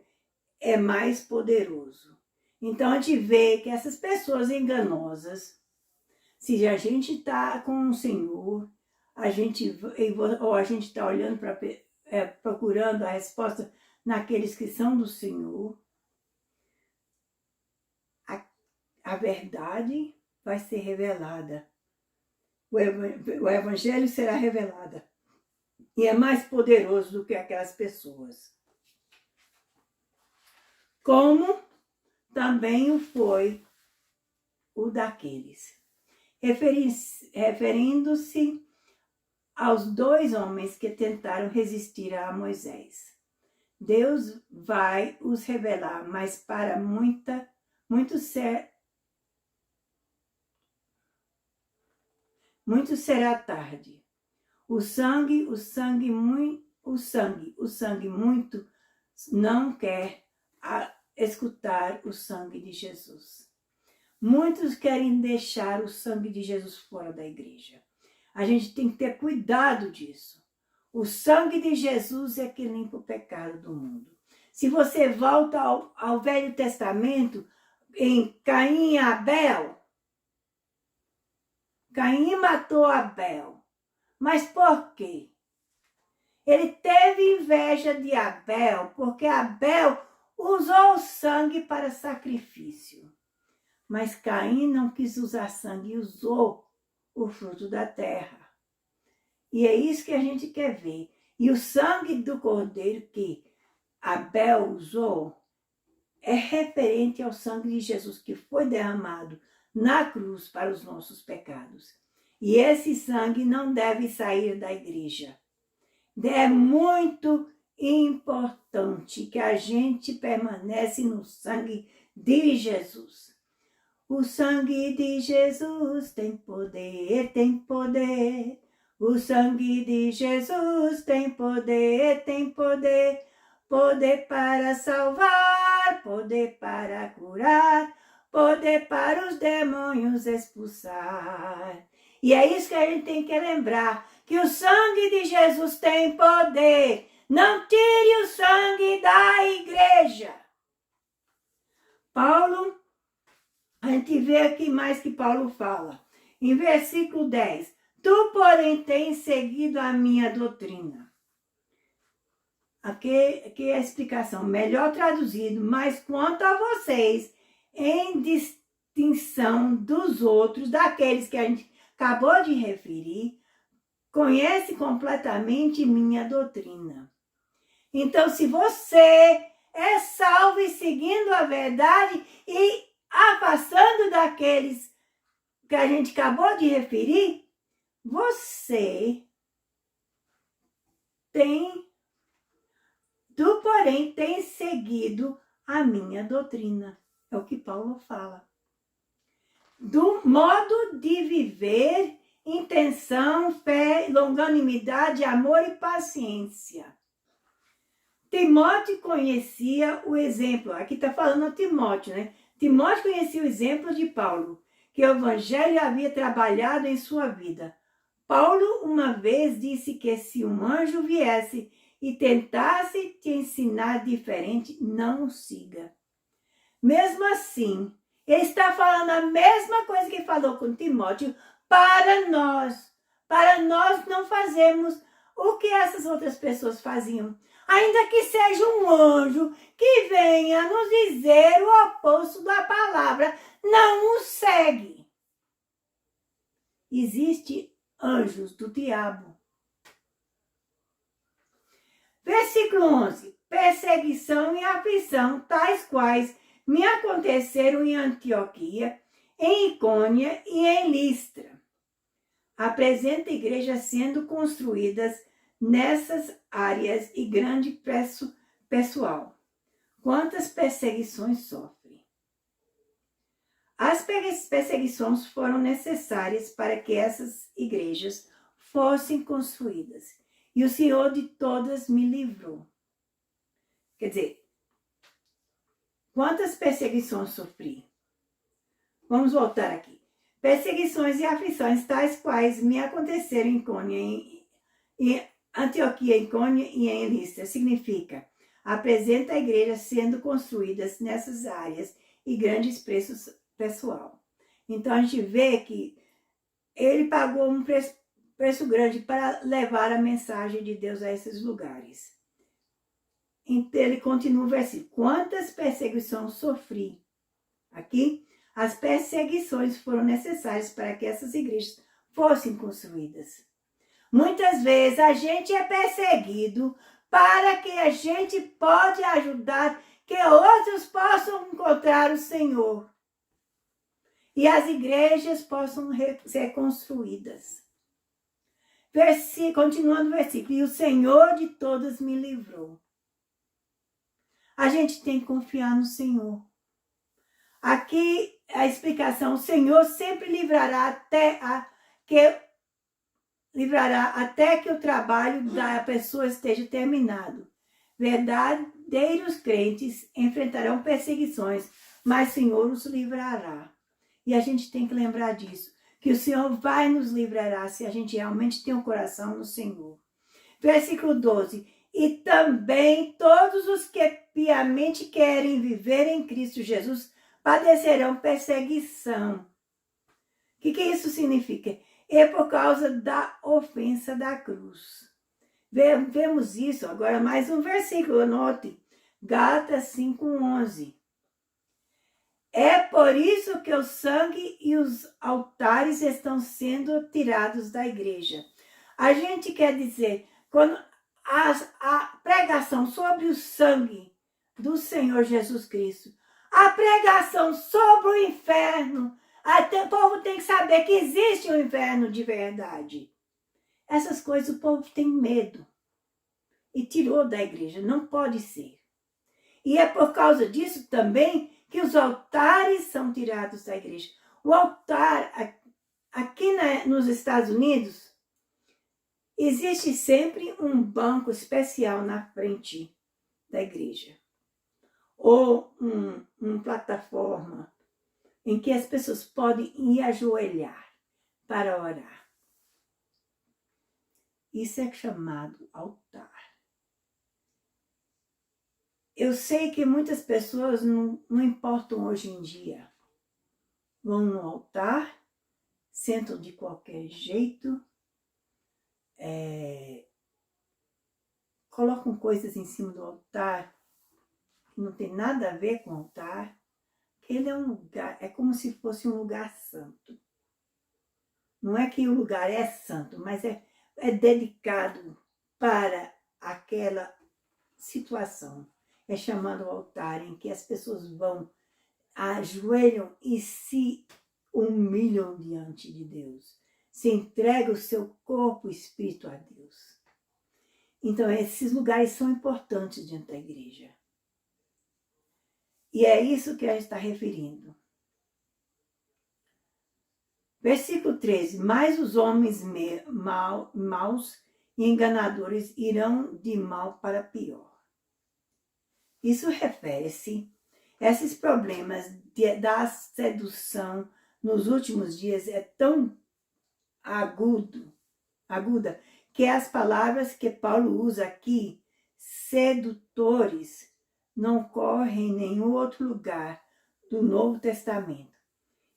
[SPEAKER 1] é mais poderoso. Então, a gente vê que essas pessoas enganosas, se a gente está com o Senhor, ou a gente está olhando procurando a resposta naqueles que são do Senhor, a verdade vai ser revelada. O evangelho será revelado. E é mais poderoso do que aquelas pessoas. Como também o foi o daqueles. Referindo-se aos 2 homens que tentaram resistir a Moisés. Deus vai os revelar, mas para muito será tarde. O sangue muito não quer escutar o sangue de Jesus. Muitos querem deixar o sangue de Jesus fora da igreja. A gente tem que ter cuidado disso. O sangue de Jesus é que limpa o pecado do mundo. Se você volta ao Velho Testamento, em Caim e Abel, Caim matou Abel. Mas por quê? Ele teve inveja de Abel, porque Abel usou o sangue para sacrifício. Mas Caim não quis usar sangue, usou o fruto da terra. E é isso que a gente quer ver. E o sangue do cordeiro que Abel usou é referente ao sangue de Jesus que foi derramado na cruz para os nossos pecados. E esse sangue não deve sair da igreja. É muito importante que a gente permanece no sangue de Jesus. O sangue de Jesus tem poder, tem poder. O sangue de Jesus tem poder, tem poder. Poder para salvar, poder para curar, poder para os demônios expulsar. E é isso que a gente tem que lembrar, que o sangue de Jesus tem poder. Não tire o sangue da igreja. Paulo, a gente vê aqui mais que Paulo fala. Em versículo 10. Tu, porém, tens seguido a minha doutrina. Aqui é a explicação, melhor traduzido, mas quanto a vocês, em distinção dos outros, daqueles que a gente acabou de referir, conhece completamente minha doutrina. Então, se você é salvo e seguindo a verdade e afastando daqueles que a gente acabou de referir, você tu, porém, tens seguido a minha doutrina. É o que Paulo fala. Do modo de viver, intenção, fé, longanimidade, amor e paciência. Timóteo conhecia o exemplo. Aqui está falando a Timóteo, né? Timóteo conhecia o exemplo de Paulo, que o evangelho havia trabalhado em sua vida. Paulo uma vez disse que se um anjo viesse e tentasse te ensinar diferente, não o siga. Mesmo assim, ele está falando a mesma coisa que falou com Timóteo para nós não fazermos o que essas outras pessoas faziam. Ainda que seja um anjo que venha nos dizer o oposto da palavra, não o segue. Existem anjos do diabo. Versículo 11. Perseguição e aflição, tais quais me aconteceram em Antioquia, em Icônia e em Listra. Apresenta a igreja sendo construídas nessas áreas e grande pessoal. Quantas perseguições sofre? As perseguições foram necessárias para que essas igrejas fossem construídas. E o Senhor de todas me livrou. Quer dizer, quantas perseguições sofri? Vamos voltar aqui. Perseguições e aflições tais quais me aconteceram em Icônia, em Antioquia, em Icônia e em Listra. Significa, apresenta a igreja sendo construídas nessas áreas e grandes preços pessoal. Então a gente vê que ele pagou um preço grande para levar a mensagem de Deus a esses lugares. Então ele continua o versículo. Quantas perseguições sofri? Aqui, as perseguições foram necessárias para que essas igrejas fossem construídas. Muitas vezes a gente é perseguido para que a gente pode ajudar que outros possam encontrar o Senhor. E as igrejas possam ser construídas. Continuando o versículo. E o Senhor de todos me livrou. A gente tem que confiar no Senhor. Aqui a explicação. O Senhor sempre livrará até que o trabalho da pessoa esteja terminado. Verdadeiros crentes enfrentarão perseguições, mas o Senhor os livrará. E a gente tem que lembrar disso, que o Senhor vai nos livrar se a gente realmente tem um coração no Senhor. Versículo 12. E também todos os que piamente querem viver em Cristo Jesus padecerão perseguição. O que isso significa? É por causa da ofensa da cruz. Vemos isso agora mais um versículo, anote. Gálatas 5:11. É por isso que o sangue e os altares estão sendo tirados da igreja. A gente quer dizer, quando a pregação sobre o sangue do Senhor Jesus Cristo, a pregação sobre o inferno, até o povo tem que saber que existe um inferno de verdade. Essas coisas o povo tem medo. e tirou da igreja. Não pode ser. E é por causa disso também que os altares são tirados da igreja. O altar, aqui nos Estados Unidos, existe sempre um banco especial na frente da igreja. Ou uma plataforma em que as pessoas podem ir ajoelhar para orar. Isso é chamado altar. Eu sei que muitas pessoas não importam hoje em dia. Vão no altar, sentam de qualquer jeito, colocam coisas em cima do altar que não tem nada a ver com o altar. Ele é um lugar, é como se fosse um lugar santo. Não é que o lugar é santo, mas é dedicado para aquela situação. É chamado altar, em que as pessoas vão, ajoelham e se humilham diante de Deus. Se entregam o seu corpo e espírito a Deus. Então, esses lugares são importantes dentro da igreja. E é isso que ela está referindo. Versículo 13. Mas os homens maus e enganadores irão de mal para pior. Isso refere-se a esses problemas da sedução nos últimos dias é tão aguda, que as palavras que Paulo usa aqui, sedutores, não ocorrem em nenhum outro lugar do Novo Testamento.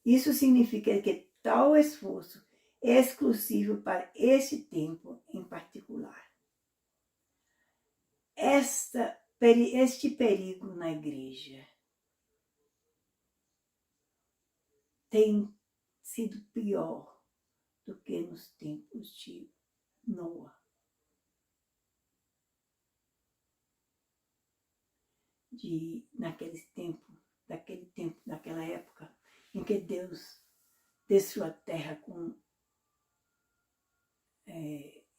[SPEAKER 1] Isso significa que tal esforço é exclusivo para este tempo em particular. Este perigo na igreja tem sido pior do que nos tempos de Noé. Naquela época, em que Deus destruiu a terra com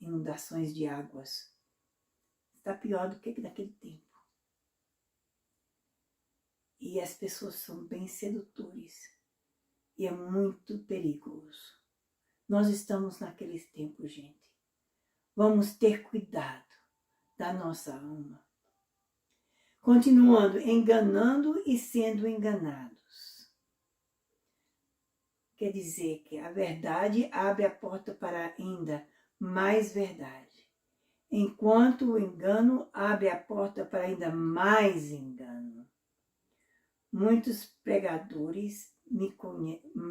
[SPEAKER 1] inundações de águas. Está pior do que naquele tempo. E as pessoas são bem sedutores. E é muito perigoso. Nós estamos naqueles tempos, gente. Vamos ter cuidado da nossa alma. Continuando, enganando e sendo enganados. Quer dizer que a verdade abre a porta para ainda mais verdade, enquanto o engano abre a porta para ainda mais engano. Muitos pregadores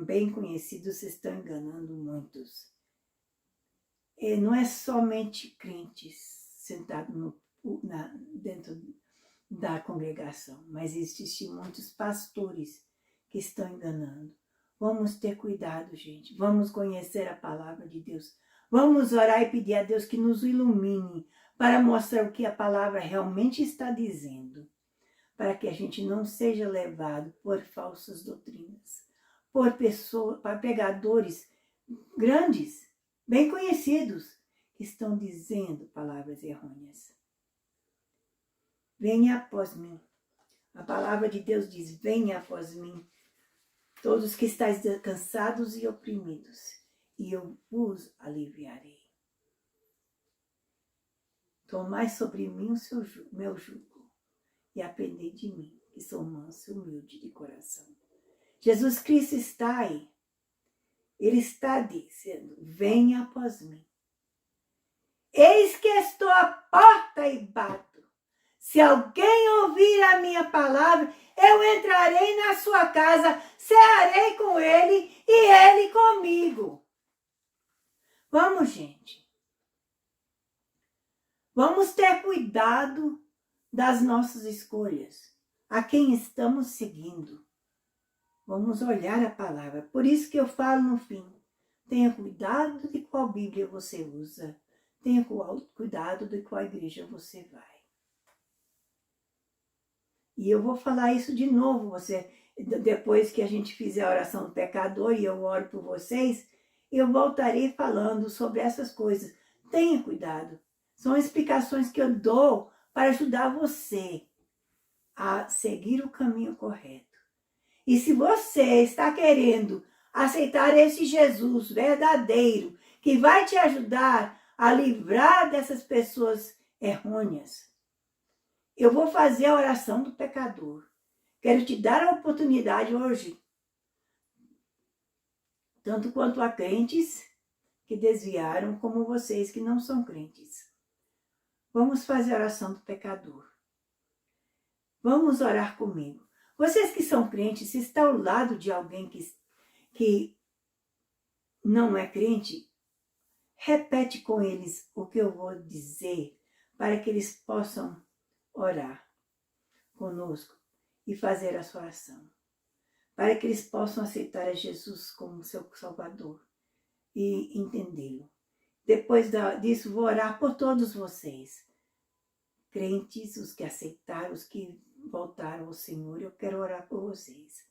[SPEAKER 1] bem conhecidos estão enganando muitos. E não é somente crentes sentados dentro da congregação, mas existem muitos pastores que estão enganando. Vamos ter cuidado, gente. Vamos conhecer a palavra de Deus. Vamos orar e pedir a Deus que nos ilumine para mostrar o que a palavra realmente está dizendo, para que a gente não seja levado por falsas doutrinas, por pregadores grandes, bem conhecidos, que estão dizendo palavras errôneas. Venha após mim. A palavra de Deus diz, venha após mim, todos que estáis cansados e oprimidos, e eu vos aliviarei. Tomai sobre mim meu jugo, e aprendei de mim, que sou manso e humilde de coração. Jesus Cristo está aí. Ele está dizendo, venha após mim. Eis que estou à porta e bato. Se alguém ouvir a minha palavra, eu entrarei na sua casa, cearei com ele e ele comigo. Vamos, gente. Vamos ter cuidado das nossas escolhas, a quem estamos seguindo. Vamos olhar a palavra. Por isso que eu falo no fim, tenha cuidado de qual Bíblia você usa, tenha cuidado de qual igreja você vai. E eu vou falar isso de novo, depois que a gente fizer a oração do pecador e eu oro por vocês, eu voltarei falando sobre essas coisas. Tenha cuidado. São explicações que eu dou para ajudar você a seguir o caminho correto. E se você está querendo aceitar esse Jesus verdadeiro, que vai te ajudar a livrar dessas pessoas errôneas, eu vou fazer a oração do pecador. Quero te dar a oportunidade hoje, tanto quanto a crentes que desviaram, como vocês que não são crentes. Vamos fazer a oração do pecador. Vamos orar comigo. Vocês que são crentes, se está ao lado de alguém que não é crente, repete com eles o que eu vou dizer, para que eles possam orar conosco e fazer a sua oração. Para que eles possam aceitar a Jesus como seu Salvador e entendê-lo. Depois disso, vou orar por todos vocês. Crentes, os que aceitaram, os que voltaram ao Senhor, eu quero orar por vocês.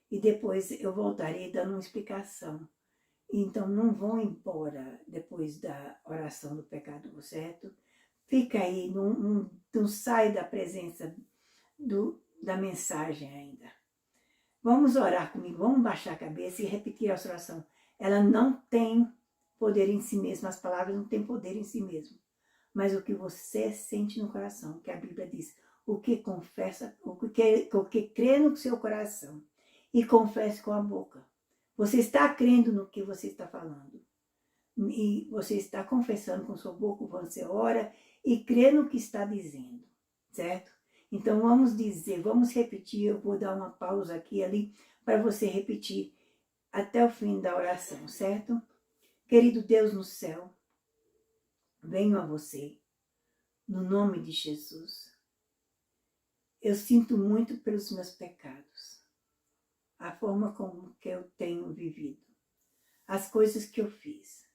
[SPEAKER 1] E depois eu voltarei dando uma explicação. Então não vão embora depois da oração do pecador, certo? Fica aí, não sai da presença da mensagem ainda. Vamos orar comigo, vamos baixar a cabeça e repetir a oração. Ela não tem poder em si mesma, as palavras não têm poder em si mesmo. Mas o que você sente no coração, que a Bíblia diz, o que confessa, o que crê no seu coração e confesse com a boca. Você está crendo no que você está falando. E você está confessando com sua boca, você ora e crê no que está dizendo, certo? Então vamos dizer, vamos repetir, eu vou dar uma pausa aqui e ali para você repetir até o fim da oração, certo? Querido Deus no céu, venho a você, no nome de Jesus. Eu sinto muito pelos meus pecados, a forma como que eu tenho vivido, as coisas que eu fiz.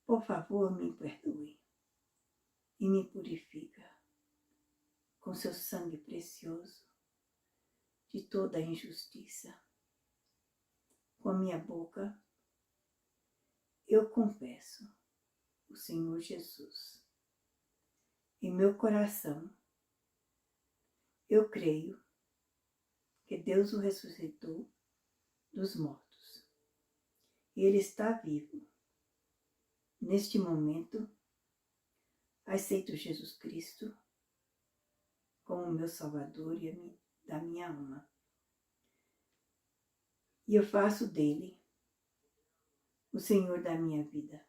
[SPEAKER 1] Por favor, me perdoe e me purifica com seu sangue precioso de toda a injustiça. Com a minha boca, eu confesso o Senhor Jesus. Em meu coração, eu creio que Deus o ressuscitou dos mortos. E Ele está vivo. Neste momento, aceito Jesus Cristo como meu Salvador e da minha alma. E eu faço dele o Senhor da minha vida.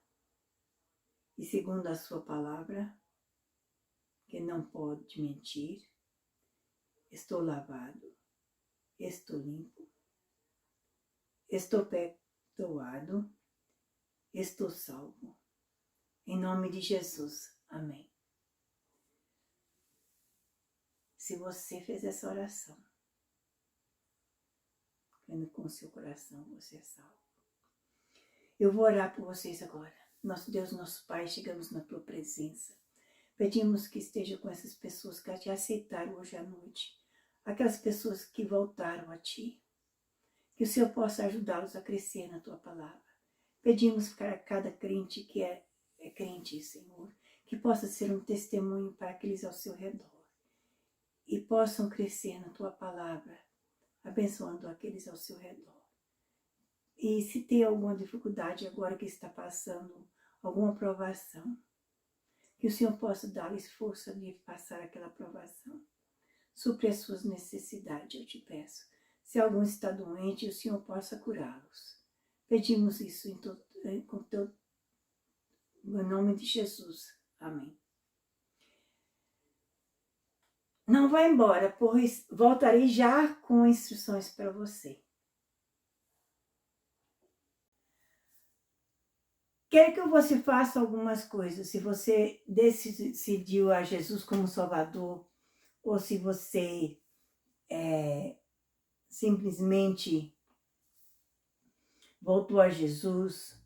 [SPEAKER 1] E segundo a sua palavra, que não pode mentir, estou lavado, estou limpo, estou perdoado, estou salvo. Em nome de Jesus. Amém. Se você fez essa oração, crendo com o seu coração, você é salvo. Eu vou orar por vocês agora. Nosso Deus, nosso Pai, chegamos na tua presença. Pedimos que esteja com essas pessoas que te aceitaram hoje à noite. Aquelas pessoas que voltaram a ti. Que o Senhor possa ajudá-los a crescer na tua palavra. Pedimos para cada crente que é crente, Senhor, que possa ser um testemunho para aqueles ao seu redor. E possam crescer na tua palavra, abençoando aqueles ao seu redor. E se tem alguma dificuldade agora que está passando, alguma provação, que o Senhor possa dar-lhes força de passar aquela provação. Supre as suas necessidades, eu te peço. Se algum está doente, o Senhor possa curá-los. Pedimos isso no nome de Jesus. Amém. Não vá embora, pois voltarei já com instruções para você. Quero que você faça algumas coisas. Se você decidiu a Jesus como Salvador, ou se você simplesmente voltou a Jesus,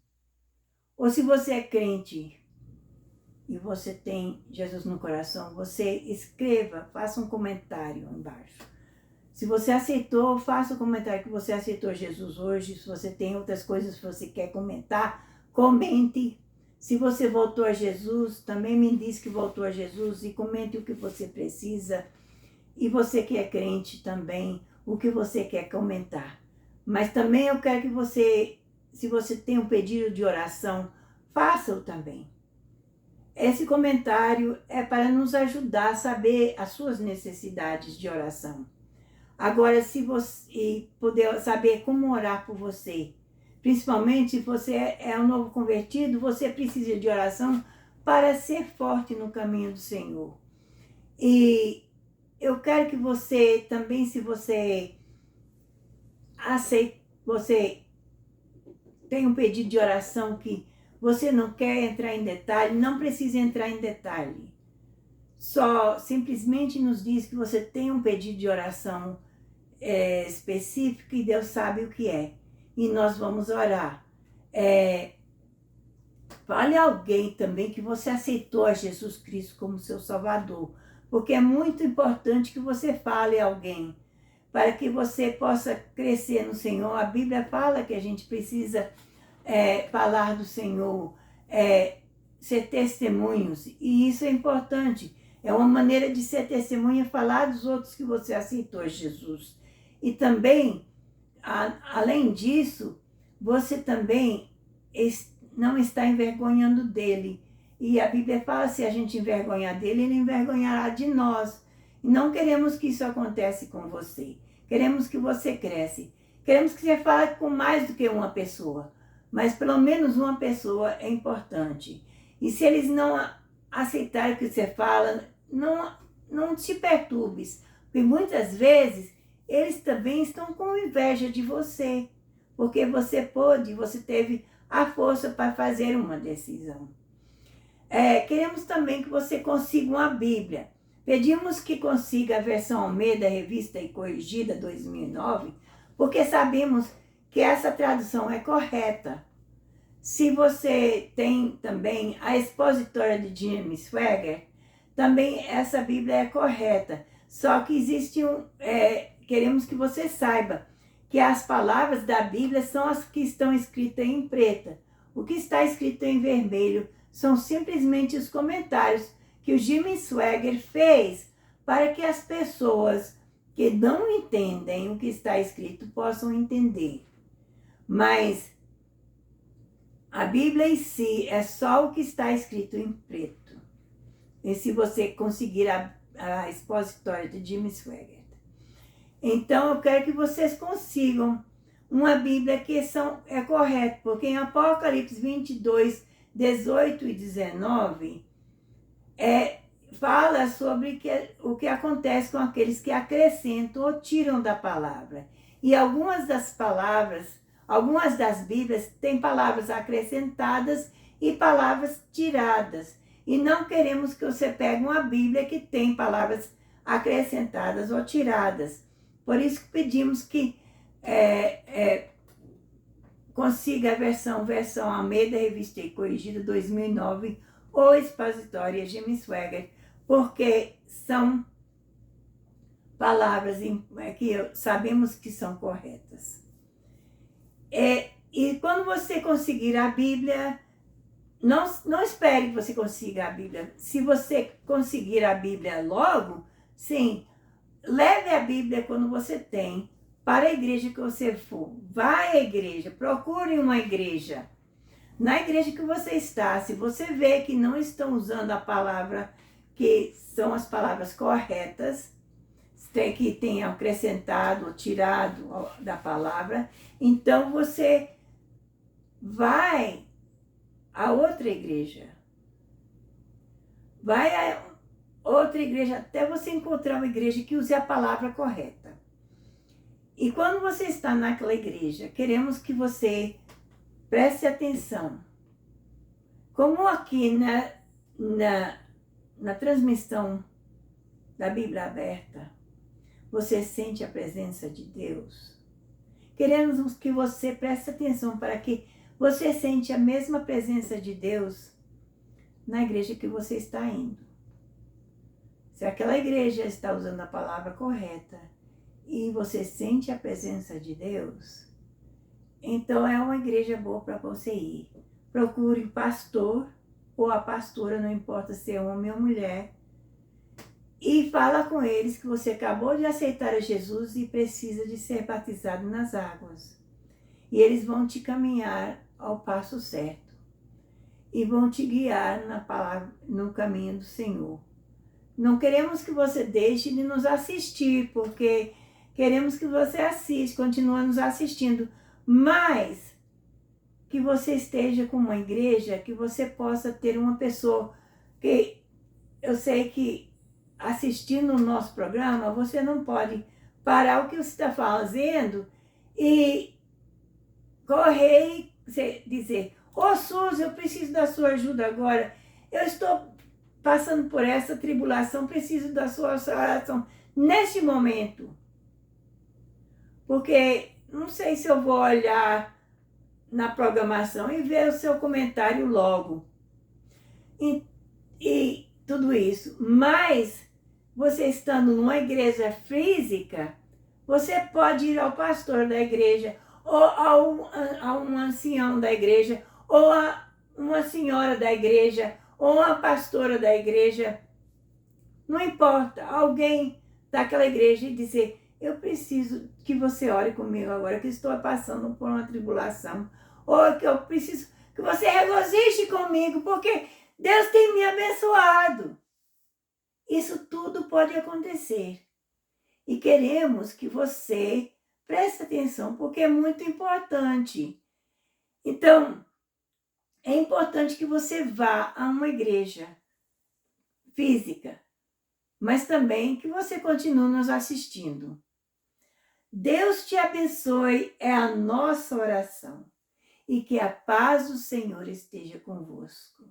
[SPEAKER 1] ou se você é crente e você tem Jesus no coração, você escreva, faça um comentário embaixo. Se você aceitou, faça um comentário que você aceitou Jesus hoje. Se você tem outras coisas que você quer comentar, comente. Se você voltou a Jesus, também me diz que voltou a Jesus e comente o que você precisa. E você que é crente também, o que você quer comentar. Mas também eu quero que você, se você tem um pedido de oração, faça-o também. Esse comentário é para nos ajudar a saber as suas necessidades de oração. Agora, se você puder saber como orar por você, principalmente se você é um novo convertido, você precisa de oração para ser forte no caminho do Senhor. E eu quero que você também, se você aceita, você tem um pedido de oração que você não quer entrar em detalhe, não precisa entrar em detalhe. Só simplesmente nos diz que você tem um pedido de oração específico e Deus sabe o que é. E nós vamos orar. Fale a alguém também que você aceitou a Jesus Cristo como seu Salvador. Porque é muito importante que você fale a alguém, para que você possa crescer no Senhor. A Bíblia fala que a gente precisa falar do Senhor, ser testemunhos, e isso é importante. É uma maneira de ser testemunha, falar dos outros que você aceitou Jesus. E também, além disso, você também não está envergonhando dele. E a Bíblia fala, se a gente envergonhar dele, ele envergonhará de nós. E não queremos que isso aconteça com você. Queremos que você cresça. Queremos que você fale com mais do que uma pessoa. Mas pelo menos uma pessoa é importante. E se eles não aceitarem o que você fala, não te perturbes. Porque muitas vezes eles também estão com inveja de você. Porque você teve a força para fazer uma decisão. Queremos também que você consiga uma Bíblia. Pedimos que consiga a versão Almeida, revista e corrigida 2009, porque sabemos que essa tradução é correta. Se você tem também a expositória de Jim Swaggart, também essa Bíblia é correta. Só que existe queremos que você saiba que as palavras da Bíblia são as que estão escritas em preta. O que está escrito em vermelho são simplesmente os comentários que o Jim Swaggart fez para que as pessoas que não entendem o que está escrito possam entender. Mas a Bíblia em si é só o que está escrito em preto. E se você conseguir a expositória de Jim Swaggart. Então eu quero que vocês consigam uma Bíblia que é correta, porque em Apocalipse 22, 18 e 19, fala sobre o que acontece com aqueles que acrescentam ou tiram da palavra. E algumas das Bíblias têm palavras acrescentadas e palavras tiradas. E não queremos que você pegue uma Bíblia que tem palavras acrescentadas ou tiradas. Por isso que pedimos que consiga a versão Almeida, revista e corrigida 2009 ou expositória Jim Swaggart, porque são palavras que sabemos que são corretas. E quando você conseguir a Bíblia, não espere que você consiga a Bíblia. Se você conseguir a Bíblia logo, sim, leve a Bíblia quando você tem, para a igreja que você for. Vai à igreja, procure uma igreja. Na igreja que você está, se você vê que não estão usando a palavra, que são as palavras corretas, que tenham acrescentado ou tirado da palavra, então você vai a outra igreja. Vai a outra igreja até você encontrar uma igreja que use a palavra correta. E quando você está naquela igreja, queremos que você preste atenção. Como aqui na transmissão da Bíblia aberta, você sente a presença de Deus. Queremos que você preste atenção para que você sente a mesma presença de Deus na igreja que você está indo. Se aquela igreja está usando a palavra correta e você sente a presença de Deus, então é uma igreja boa para você ir. procure o pastor ou a pastora, não importa se é homem ou mulher, e fala com eles que você acabou de aceitar a Jesus e precisa de ser batizado nas águas. E eles vão te caminhar ao passo certo e vão te guiar na palavra, no caminho do Senhor. Não queremos que você deixe de nos assistir, porque queremos que você assista, continue nos assistindo, mas que você esteja com uma igreja, que você possa ter uma pessoa, que eu sei que assistindo o nosso programa, você não pode parar o que você está fazendo e correr e dizer, ô Suzy, eu preciso da sua ajuda agora, eu estou passando por essa tribulação, preciso da sua oração neste momento. Porque não sei se eu vou olhar na programação e ver o seu comentário logo. E tudo isso. Mas você estando numa igreja física, você pode ir ao pastor da igreja, ou a um ancião da igreja, ou a uma senhora da igreja, ou uma pastora da igreja, não importa, alguém daquela igreja e dizer, eu preciso que você ore comigo agora, que estou passando por uma tribulação, ou que eu preciso que você regozije comigo, porque Deus tem me abençoado. Isso tudo pode acontecer. E queremos que você preste atenção, porque é muito importante. Então, é importante que você vá a uma igreja física, mas também que você continue nos assistindo. Deus te abençoe, é a nossa oração. E que a paz do Senhor esteja convosco.